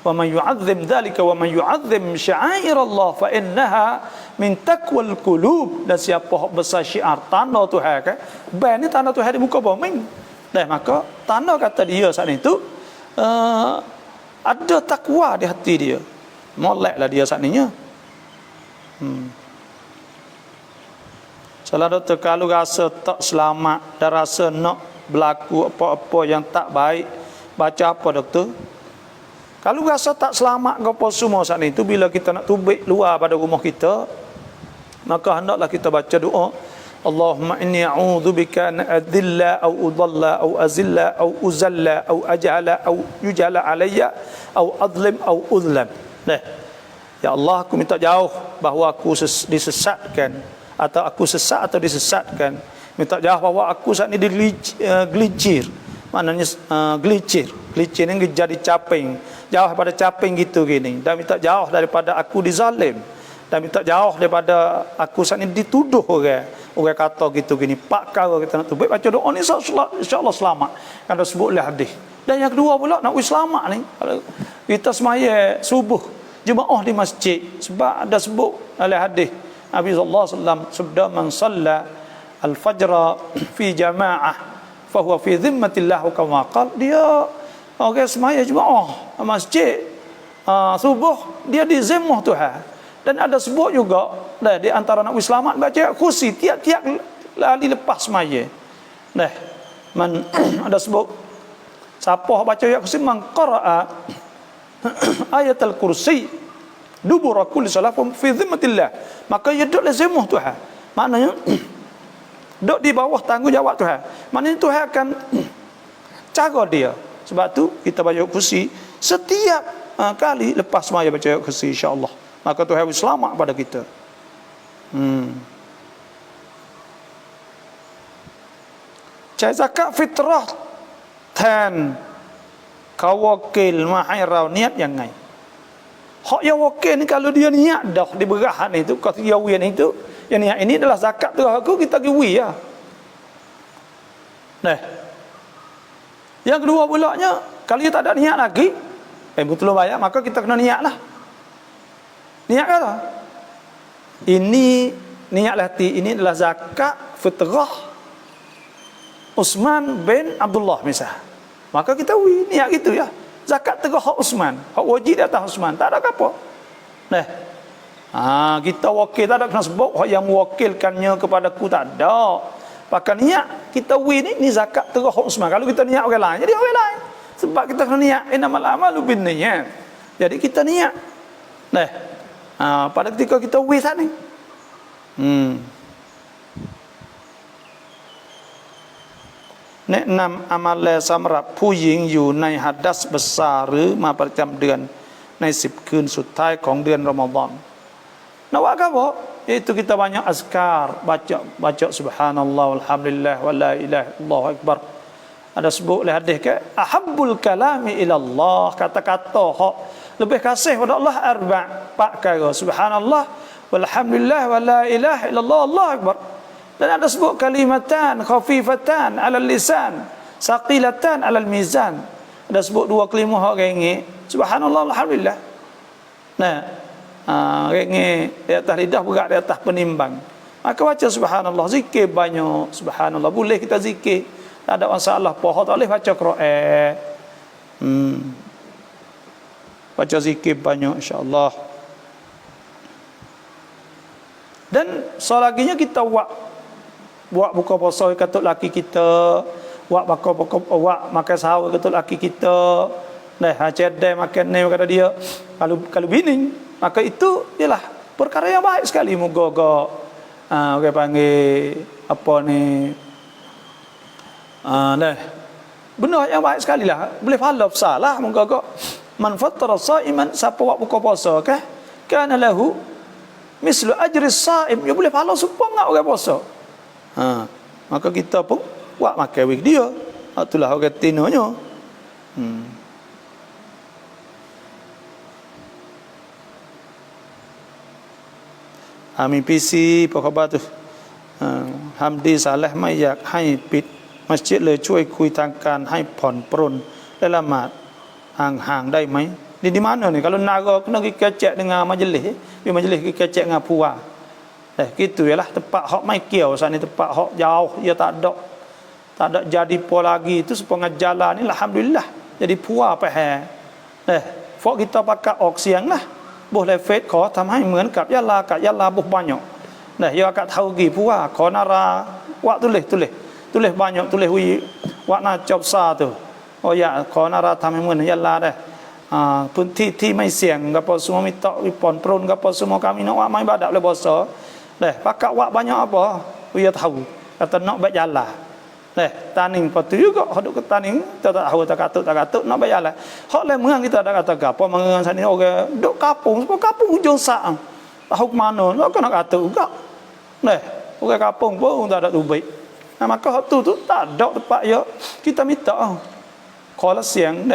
Wa man yu'azzim dhalika wa man yu'azzim sya'air Allah fa innaha min taqwal qulub. Dan siapa hak besar syiar tanda Tuhan kan? Ben ni tanda Tuhan di muka bumi. Maka tanda kata dia saat itu ada takwa di hati dia. Moleklah dia saat ni. Salah doktor kalau rasa tak selamat dan rasa nak berlaku apa-apa yang tak baik, baca apa doktor? Kalau rasa tak selamat apa semua saat itu, bila kita nak tubik luar pada rumah kita, maka hendaklah kita baca doa. Allahumma inni a'udzubika an adilla aw udalla aw azilla aw uzalla aw ajhala aw yujhala alayya aw adlim aw udlam. Ya Allah, aku minta jauh bahawa aku disesatkan atau aku sesat atau disesatkan. Minta jauh bahawa aku saat ini digelincir. Maknanya gelicir. Gelicir ni jadi caping. Jauh daripada caping gitu gini. Dan minta jauh daripada aku dizalim. Dan minta jauh daripada aku saat ini dituduh orang kata gitu gini. Pak kau kita nak tu. Baik baca doa ni insya-Allah selamat. Kan dah sebutlah hadis. Dan yang kedua pula nak selamat ni. Kalau kita semaya subuh jemaah di masjid sebab ada sebut oleh hadis Nabi sallallahu alaihi wasallam sabda man salla al-fajr fi jamaah fa huwa fi dhimmatillah kama qala dia orang semaya jemaah masjid subuh dia di zimmah Tuhan. Dan ada sebut juga di antara nak selamat baca kursi tiap-tiap lali lepas semaya. Man ada sebut siapa baca ayat kursi man qara'a ayatul kursi dubura kulli salatin fi dhimmatillah, maka ia duduk lazimah Tuhan. Maknanya duduk di bawah tanggungjawab Tuhan. Maknanya Tuhan akan jaga dia. Sebab tu kita baca kursi setiap kali lepas semaya baca ayat kursi insya-Allah. Maka Tuhan selamat pada kita. Cai zakat fitrah tan kawakil mahairau niat yang ngai. Hak yang wakil ni kalau dia niat dah di berahan itu, kata dia wian itu, yang niat ini adalah zakat tu aku kita giwi ya. Yang kedua pulaknya kalau dia tak ada niat lagi, betul bayar maka kita kena niat lah. Niat kata ini niat hati ini adalah zakat fitrah Utsman bin Abdullah misal. Maka kita niat gitu ya. Zakat fitrah hak Utsman, hak wajib di atas Utsman, tak ada apa. Kita wakil tak ada kena sebut hak yang mewakilkannya kepadaku tak ada. Pakai niat kita ni zakat fitrah hak Utsman. Kalau kita niat orang lain jadi orang lain. Sebab kita kena niat innamal a'malu binniyat. Jadi kita niat. Pada ketika kita saat niแนะนำอามัลแลสำหรับผู้หญิงอยู่ในหัดดัสบัสซาหรือมาประจำเดือนใน10 คืนสุดท้ายของเดือนรอมฎอน Nawak apa? Itu kita banyak azkar, baca subhanallah walhamdulillah wa la ilaha illallah akbar. Ada sebut oleh hadis ke ahabbul kalami ila Allah, kata-kata hak lebih kasih pada Allah arba', 4 perkara. Subhanallah walhamdulillah wa la ilaha illallah, Allahu akbar. Dan ada sebut kalimatan khafifatan 'alal lisan, saqilatan 'alal mizan. Ada sebut 2 kalimah hak rengek, subhanallah alhamdulillah. Nah, rengek di atas lidah, berat di atas penimbang. Maka baca subhanallah, zikir banyak. Subhanallah boleh kita zikir, tak ada masalah. Pohon tak boleh baca Quran. Baca zikir banyak insya-Allah. Dan selaginya kita buat buka puasa kata laki kita, buat makan sahur kata laki kita. Nah, cedek makan ni kata dia. Kalau bini, maka itu ialah perkara yang baik sekali. Moga-moga orang panggil apa ni, nah, benar yang baik sekali lah. Boleh pahala besar lah. Moga-moga man fattara sa'iman, siapa buat buka puasa kana lahu mislu ajri as-sa'im, dia boleh pahala supaya orang puasa. Maka kita pun buat makan wik dia. Itulah orang tinanya. Amin PC พวกเขาบ้าตุทำดีสาและไม่อยากให้ปิดมัสยิดเลยช่วยคุยทางการให้ผ่อนปรนและละหมาดห่างๆได้ไหม di mana ni kalau naga kena pergi kecek dengan majlis, di majlis pergi kecek dengan puan. Gitu yalah tempat hak mai kiau sana, tempat hak jauh dia tak ada jadi pola lagi itu sepengah jalan ni alhamdulillah jadi puan pahal. Fok kita pakai oksian lah. บุหรี่เฟซขอทำให้เหมือนกับยะลาบุbanyak. Nah, ya akak tahu gi puahขอนารา wak tulis banyak, tulis wi wak na job sa tu. Oh ya, ขอนาราทำให้เหมือนยะลาได้พื้นที่ที่ไม่เสี่ยงกับพอsemua minta wipon prunกับพอsemua kami nak wak mai badak boleh puasa. Pakai wak banyak apa? Wi tahu. Kata nak baik jalan. Taning patu juga haduk ke taning tak tahu tak katut nak bayar lah. Hak lain mengang kita ada kata gapo mengang sana orang duk kapung, sebab kapung hujung sak. Tahu ke mana nak kena katut juga. Orang kapung pun tak ada duit. Maka hak tu tak ada tempat ya. Kita minta kalau siang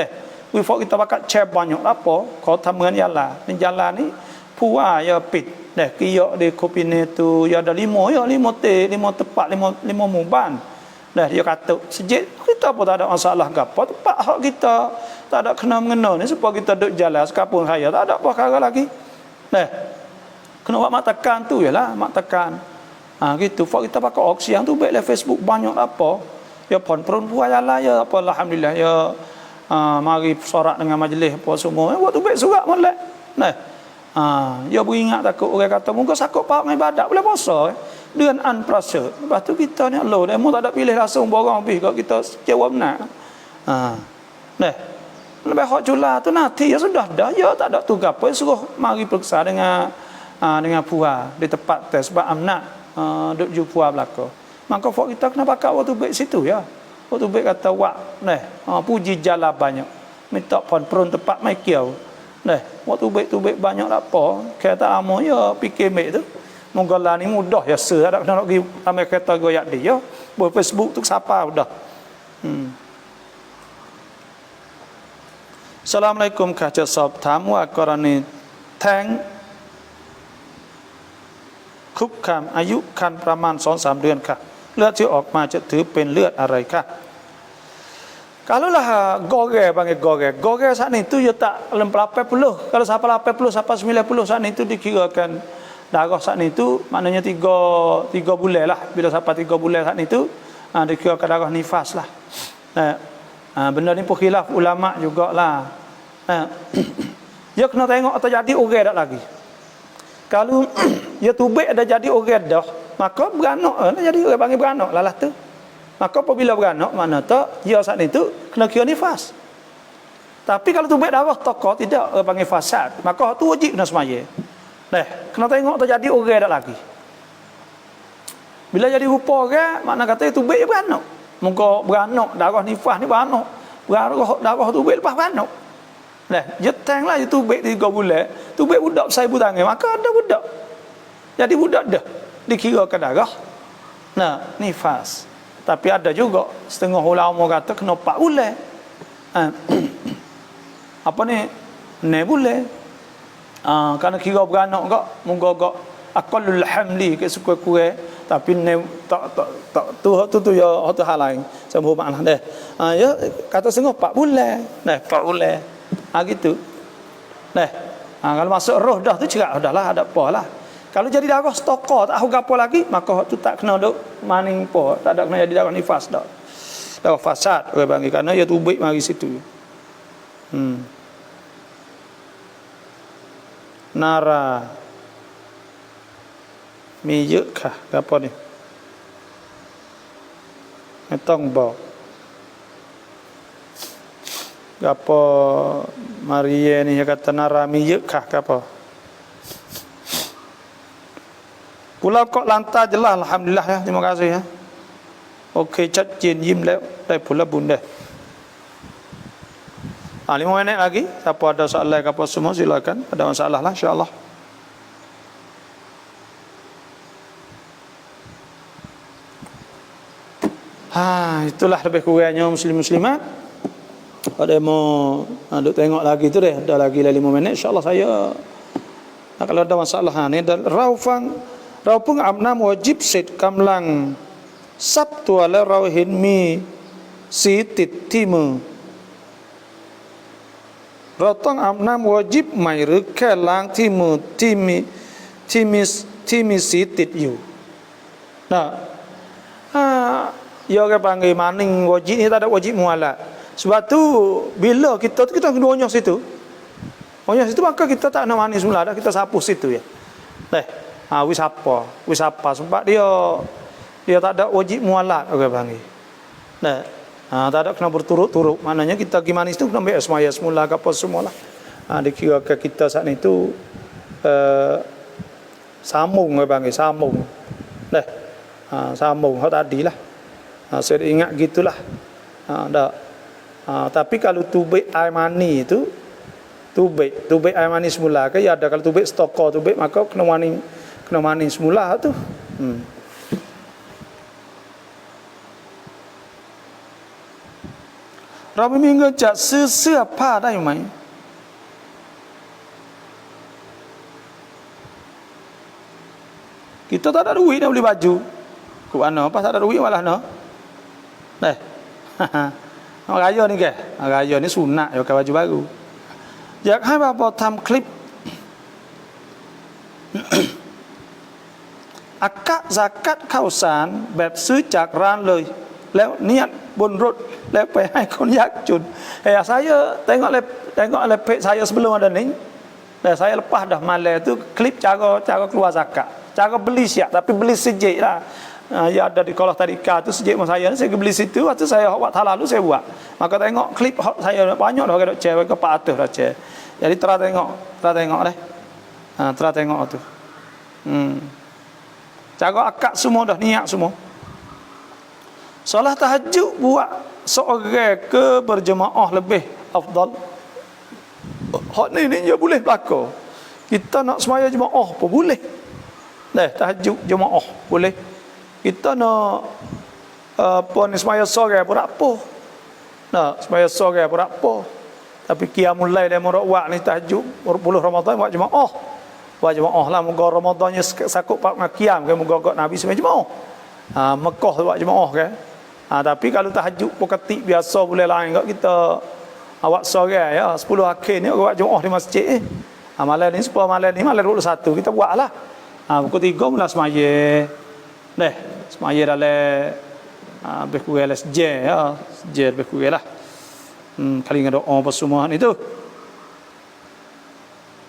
we fok kita pakai cep banyak apa? Kauทำเหมือนยะลา Ni jalan ni puah ya pit. Kiok di Kopine tu ya ada 5 tempat 5 muban. Dia kata sejak kita pun tak ada masalah gapo, tempat hak kita tak ada kena mengena ni supaya kita duduk jalan sekapun raya tak ada perkara lagi. Kena buat mak tekan tu yalah, mak tekan. Gitu. Fak kita pakai oksian tu baiklah Facebook banyak apa. Ya pon perempuan jalan ya apa alhamdulillah ya mari sorak dengan majlis apa semua. Waktu baik surat molek. Ya beringat takut orang kata muka sakut pak mai badak boleh puasa. Dengan anprasa. Lepas tu kita ni Allah demo tak ada pilih langsung borang habis kalau kita jawab nak. Lebih hak jula tu nanti ya sudah dah ya tak ada tugas apa suruh mari periksa dengan puan di tempat tes sebab amnat duk ju puan belaka. Maka fak kita kena pakai waktu baik situ ya. Waktu baik kata wak puji jala banyak. Minta pon perun tempat mai kiau. Waktu baik tu baik banyak apa. Kata amo ya fikir mek tu. Monggola ni mudah ya ada kena nak pergi ramai kereta goyak dia buat Facebook tu siapa dah. Assalamualaikum ค่ะจะสอบถามว่ากรณีแท้งคุกคามอายุคันประมาณ 2-3 เดือนค่ะเลือดที่ออกมาจะถือเป็นเลือดอะไรค่ะ Kalau lah panggil goge saat itu ya tak 80. Kalau sampai 80 sampai 90 saat itu dikirakan darah saat itu maknanya 3 bulan lah. Bila sampai 3 bulan saat itu dikirakan darah nifas lah. Benda ni pun khilaf ulama jugalah. Ya kena tengok atau jadi orang tak lagi. Kalau ya tubik ada jadi orang dah, maka beranak jadi orang panggil beranak lah tu. Maka apabila beranak mana tak ya saat itu kena kira nifas. Tapi kalau tubik darah tokoh tidak orang panggil fasad, maka tu wajib kena semaya. Kena tengok terjadi orang tak lagi. Bila jadi rupa orang, makna kata itu baik beranak. Muka beranak, darah nifas ni beranak. Darah tu baik lepas beranak. Jetang lah itu baik 3 bulan. Tu baik budak saya tangan, maka ada budak. Jadi budak dah dikirakan darah nifas. Tapi ada juga setengah ulama kata kena 4 bulan. Apa ni? 6 bulan. Kerana kira beranak kak, moga aqallul hamli ke sekurang-kurang, tapi tak tu ya hal hal lain. Sama makna dah. Ya kata setengah 4 bulan. 4 bulan. Gitu. Kalau masuk roh dah tu cerak dah lah, ada apa lah. Kalau jadi darah stokor tak tahu apa lagi, maka tu tak kena duk maning apa, tak ada kena jadi darah nifas dah. Darah fasad orang panggil, kerana ia tubik mari situ. Nara miyuk kah apa ni? Metong bau. Apa Maria ni kata nara miyuk kah apa? Pulau kok lantar jelas, alhamdulillah ya, terima kasih ya. Okey, chat jin yim leo, dai pula bunda. 5 minit lagi, siapa ada soalan apa semua silakan, ada masalah lah insya-Allah. Itulah lebih kurangnya muslim muslimat. Ada mau duk tengok lagi tu deh, ada lagi 5 minit insya-Allah saya. Kalau ada masalah ni dan Raupung amnam wajib sit kamlang Sabtu ala rauhin mi sitit timu. Rautong amnam wajib mai rekelang timu timi sitit you. Nah, ya ke panggil maning wajib ni tak ada wajib mualat. Sebab tu bila kita kena onyos situ. Onyos situ maka kita tak nak manis semula dah, kita sapu situ ya. Wis apa sebab dia tak ada wajib mualat orang panggil. Tak ada kena berturut-turut. Maknanya kita gimana itu kena ambil semaya semula ke apa semualah. Dikira ke kita saat itu sambung orang panggil sambung. Sambung hal tadilah. Saya ingat gitulah. Tapi kalau tubik air mani itu tubik air mani semula ke ya ada, kalau tubik stokor tubik maka kena mani semula tu. Rabi minggu cak siapa dah mai. Kita tak ada duit nak beli baju. Ku ana apa tak ada duit malah no. Raya ni ke? Raya ni sunat ya pakai baju baru. อยากให้บาบอทำคลิป อักกะซากัดข้าวสารแบบซื้อจากร้านเลย แล้วเนียดบนรถแล้วไปให้คนยากจน. Saya tengok lepek saya sebelum ada ni, dan saya lepas dah malam tu klip cara keluar zakat, cara beli siap tapi beli sejik lah. Ya ada di kolak tadika tu sejik masa saya beli situ, waktu saya waktu lalu saya buat. Maka tengok klip saya banyak dah ada cewek ke 400 dah cewek. Jadi terus tengok deh. Terus tengok tu. Cara akad semua dah niat semua. Solat tahajud buat seorang ke berjemaah lebih afdal. Hak ni dia boleh berlaku. Kita nak semaya jemaah pun boleh. Tahajud jemaah boleh. Kita nak apa ni semaya sore pun tak apa. Semaya sore pun tak apa. Tapi qiyamul lail dan murawwah ni tahajud 10 Ramadan buat jemaah. Buat jemaah lah, moga Ramadannya sakut pak qiyam ke, moga Nabi semaya jemaah. Mekah buat jemaah ke. Tapi kalau tahajud poketik biasa boleh lain kat kita. Awak sore ya 10 akhir ni buat jemaah di masjid. Malam ni 10 malam ni malam 21 kita buatlah. Pukul 3 mula semaya. Semaya dalam lebih kurang sejam ya. Sejam lebih kurang lah. Kali dengan doa apa semua ni tu.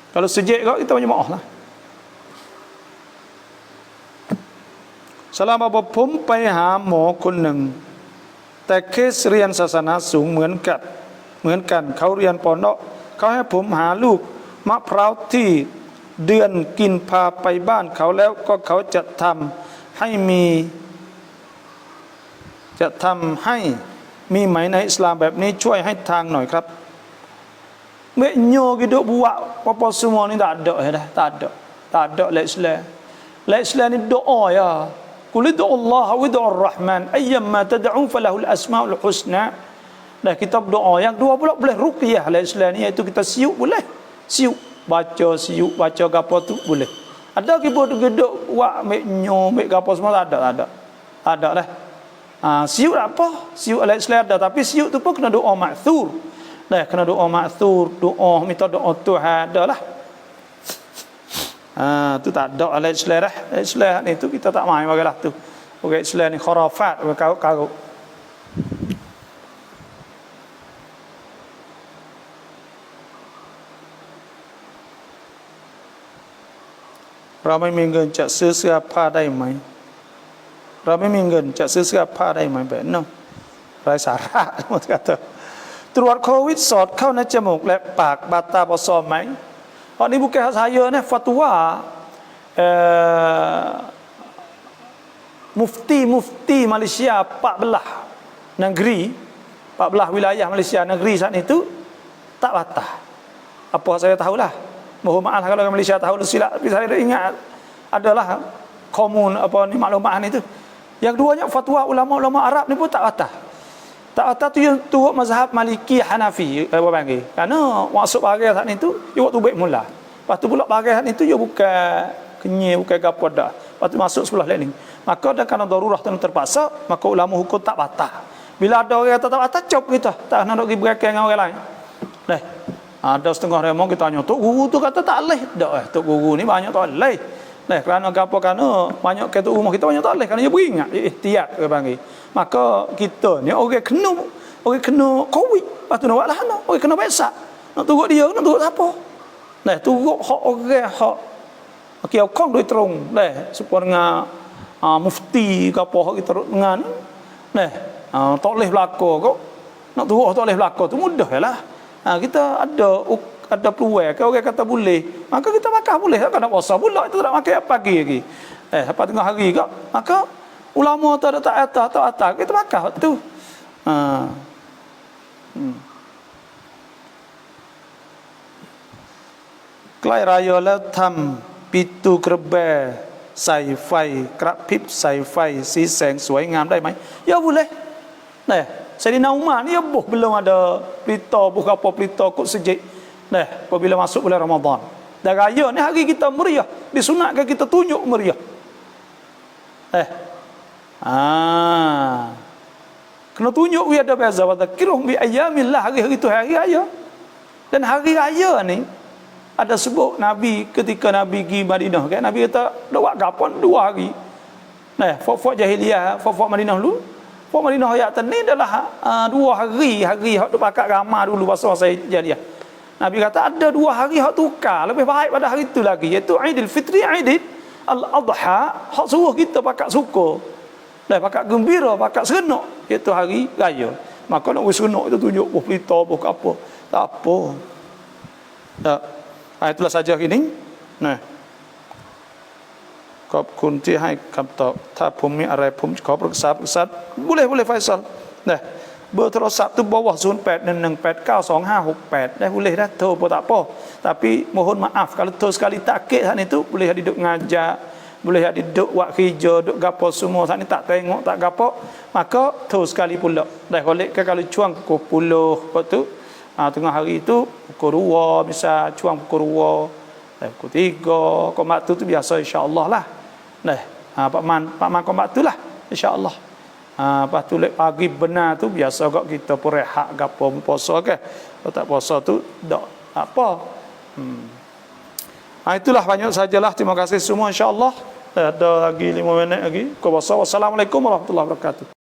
Kalau sejak kau kita berjemaah lah. Selama ผมไปหาหมอคนหนึ่งแต่เคสเรียนศาสนาสูงเหมือนกันเขาเรียนปอนเขาให้ผมหาลูกมะพร้าวที่เดือนกินพาไปบ้านเขาแล้วก็เขาจะทำให้มีไหมในอิสลามแบบนี้ช่วยให้ทางหน่อยครับMenyo kita buat apa semua ni tak ada dah. Tak ada. Lek Islam ni doa ya. Qul ud'u Allah wa ud'u Ar-Rahman ayyamma tad'u falahul asmaul husna. Dah kita berdoa. Yang dua pula boleh ruqyah dalam Islam ni, iaitu kita siuk boleh. Siuk baca gapo tu boleh. Ada kibo geduk wak mek nyo mek gapo semua tak ada. Ada lah. Siuk apa? Siuk dalam Islam ada, tapi siuk tu pun kena doa ma'thur. Dah kena doa ma'thur, doa minta doa Tuhan dah lah. Tu tak ada dalam Islam dah. Islam ni tu kita tak main bagalah tu. Orang Islam ni khurafat, karut-karut.เราไม่มีเงินจะซื้อเสื้อผ้าได้ไหมเราไม่มีเงินจะซื้อเสื้อผ้าได้ไหมแบบนั้นไร้สาระหมดกันเถอะตรวจโควิดสอดเข้าในจมูกและปากบาดตาบอดซอมไหมตอนนี้bukan saya ni fatwa mufti Malaysia 14 negeri 14 wilayah Malaysia negeri saat itu tak batal. Apa saya tahulah. Mohon maaf kalau orang Malaysia tahu silap, tapi saya ingat adalah komun apa ni maklumat itu. Yang duanya fatwa ulama-ulama Arab ni pun tak batal. Tak batal tu yang turut mazhab Maliki Hanafi apa panggil. Karena masuk bagai saat itu dia waktu baik mula. Lepas tu pula bagai saat itu dia bukan kenyai, bukan gapo dah. Lepas tu masuk sebelah lain. Maka dah kerana darurah terpaksa, maka ulama hukum tak batal. Bila ada orang kata tak batal, cop kita. Tak nak pergi berakai dengan orang lain. Dah. Ada setengah remong kita tanya, Tok Guru tu kata tak leh. Tak Tok Guru ni banyak tak leh. Nah, kerana gapo kerana banyak ketua umum kita banyak tak leh kerana dia beringat, dia ihtiyat dia panggil. Maka kita ni orang kena Covid, lepas tu nak buat lah nak. Orang kena besak. Nak turut dia, nak turut siapa? Nah, turut hak orang hak okey kong doi terung. Nah, supaya dengan mufti gapo hak kita dengan ni. Nah, tak leh belaka kok. Nak turut tak leh belaka tu mudah lah. Kita ada peluang kalau orang kata boleh, maka kita makan boleh. Kalau nak puasa pula itu tak makan pagi lagi. Sampai tengah hari ke, maka ulama tu ada tak atas kita makan tu. Kelai raya lah tham pitu kerbe ใส่ไฟกระพริบใส่ไฟสีแสงสวยงามได้ไหม Ya boleh. Nah, Sayyidina Umar ni belum ada pelita buka apa pelita kok sejik. Nah, apabila masuk bulan Ramadan. Dan raya ni hari kita meriah, disunatkan kita tunjuk meriah. Kena tunjuk we ada beza wa dzakirhum bi ayyamillah, hari itu hari raya. Dan hari raya ni ada sebut Nabi ketika Nabi pergi Madinah kan, Nabi kata dak buat gapo 2 hari. Nah, fok jahiliah, fok Madinah dulu. Fok Madinah ayat ni adalah 2 hari hak tu pakat ramah dulu masa jahiliah. Nabi kata ada 2 hari hak tukar lebih baik pada hari itu lagi, iaitu Aidil Fitri, Aidil Al-Adha, hak suruh kita pakat suka. Dah pakat gembira, pakat seronok, iaitu hari raya. Maka nak seronok itu tunjuk pelita apa. Tak apa. Tak. Itulah saja hari ini. Nah. ขอบคุณที่ให้คำตอบถ้าผมมีอะไรผมขอปรึกษาboleh Faisal nah เบอร์โทรศัพท์ tu bawah 0811892568 dah boleh dah tu tak apa tapi mohon maaf kalau tu sekali takkit hak ni tu boleh duduk ngajar boleh duduk buat kerja duduk gapo semua hak ni tak tengok tak gapo maka tu sekali pula dah golek kalau cuang pukul 10 lepas tu tengah hari tu pukul 2 misal cuang pukul 2 pukul 3 komat tu biasa insya-Allah lah. Nah, Pak Man komat tu lah insya-Allah. Lepas tu lek pagi benar tu biasa kok kita pun rehat gapo puasa ke. Kalau tak puasa tu tak apa. Itulah banyak sajalah. Terima kasih semua insya-Allah. Ada lagi 5 minit lagi. Wassalamualaikum warahmatullahi wabarakatuh.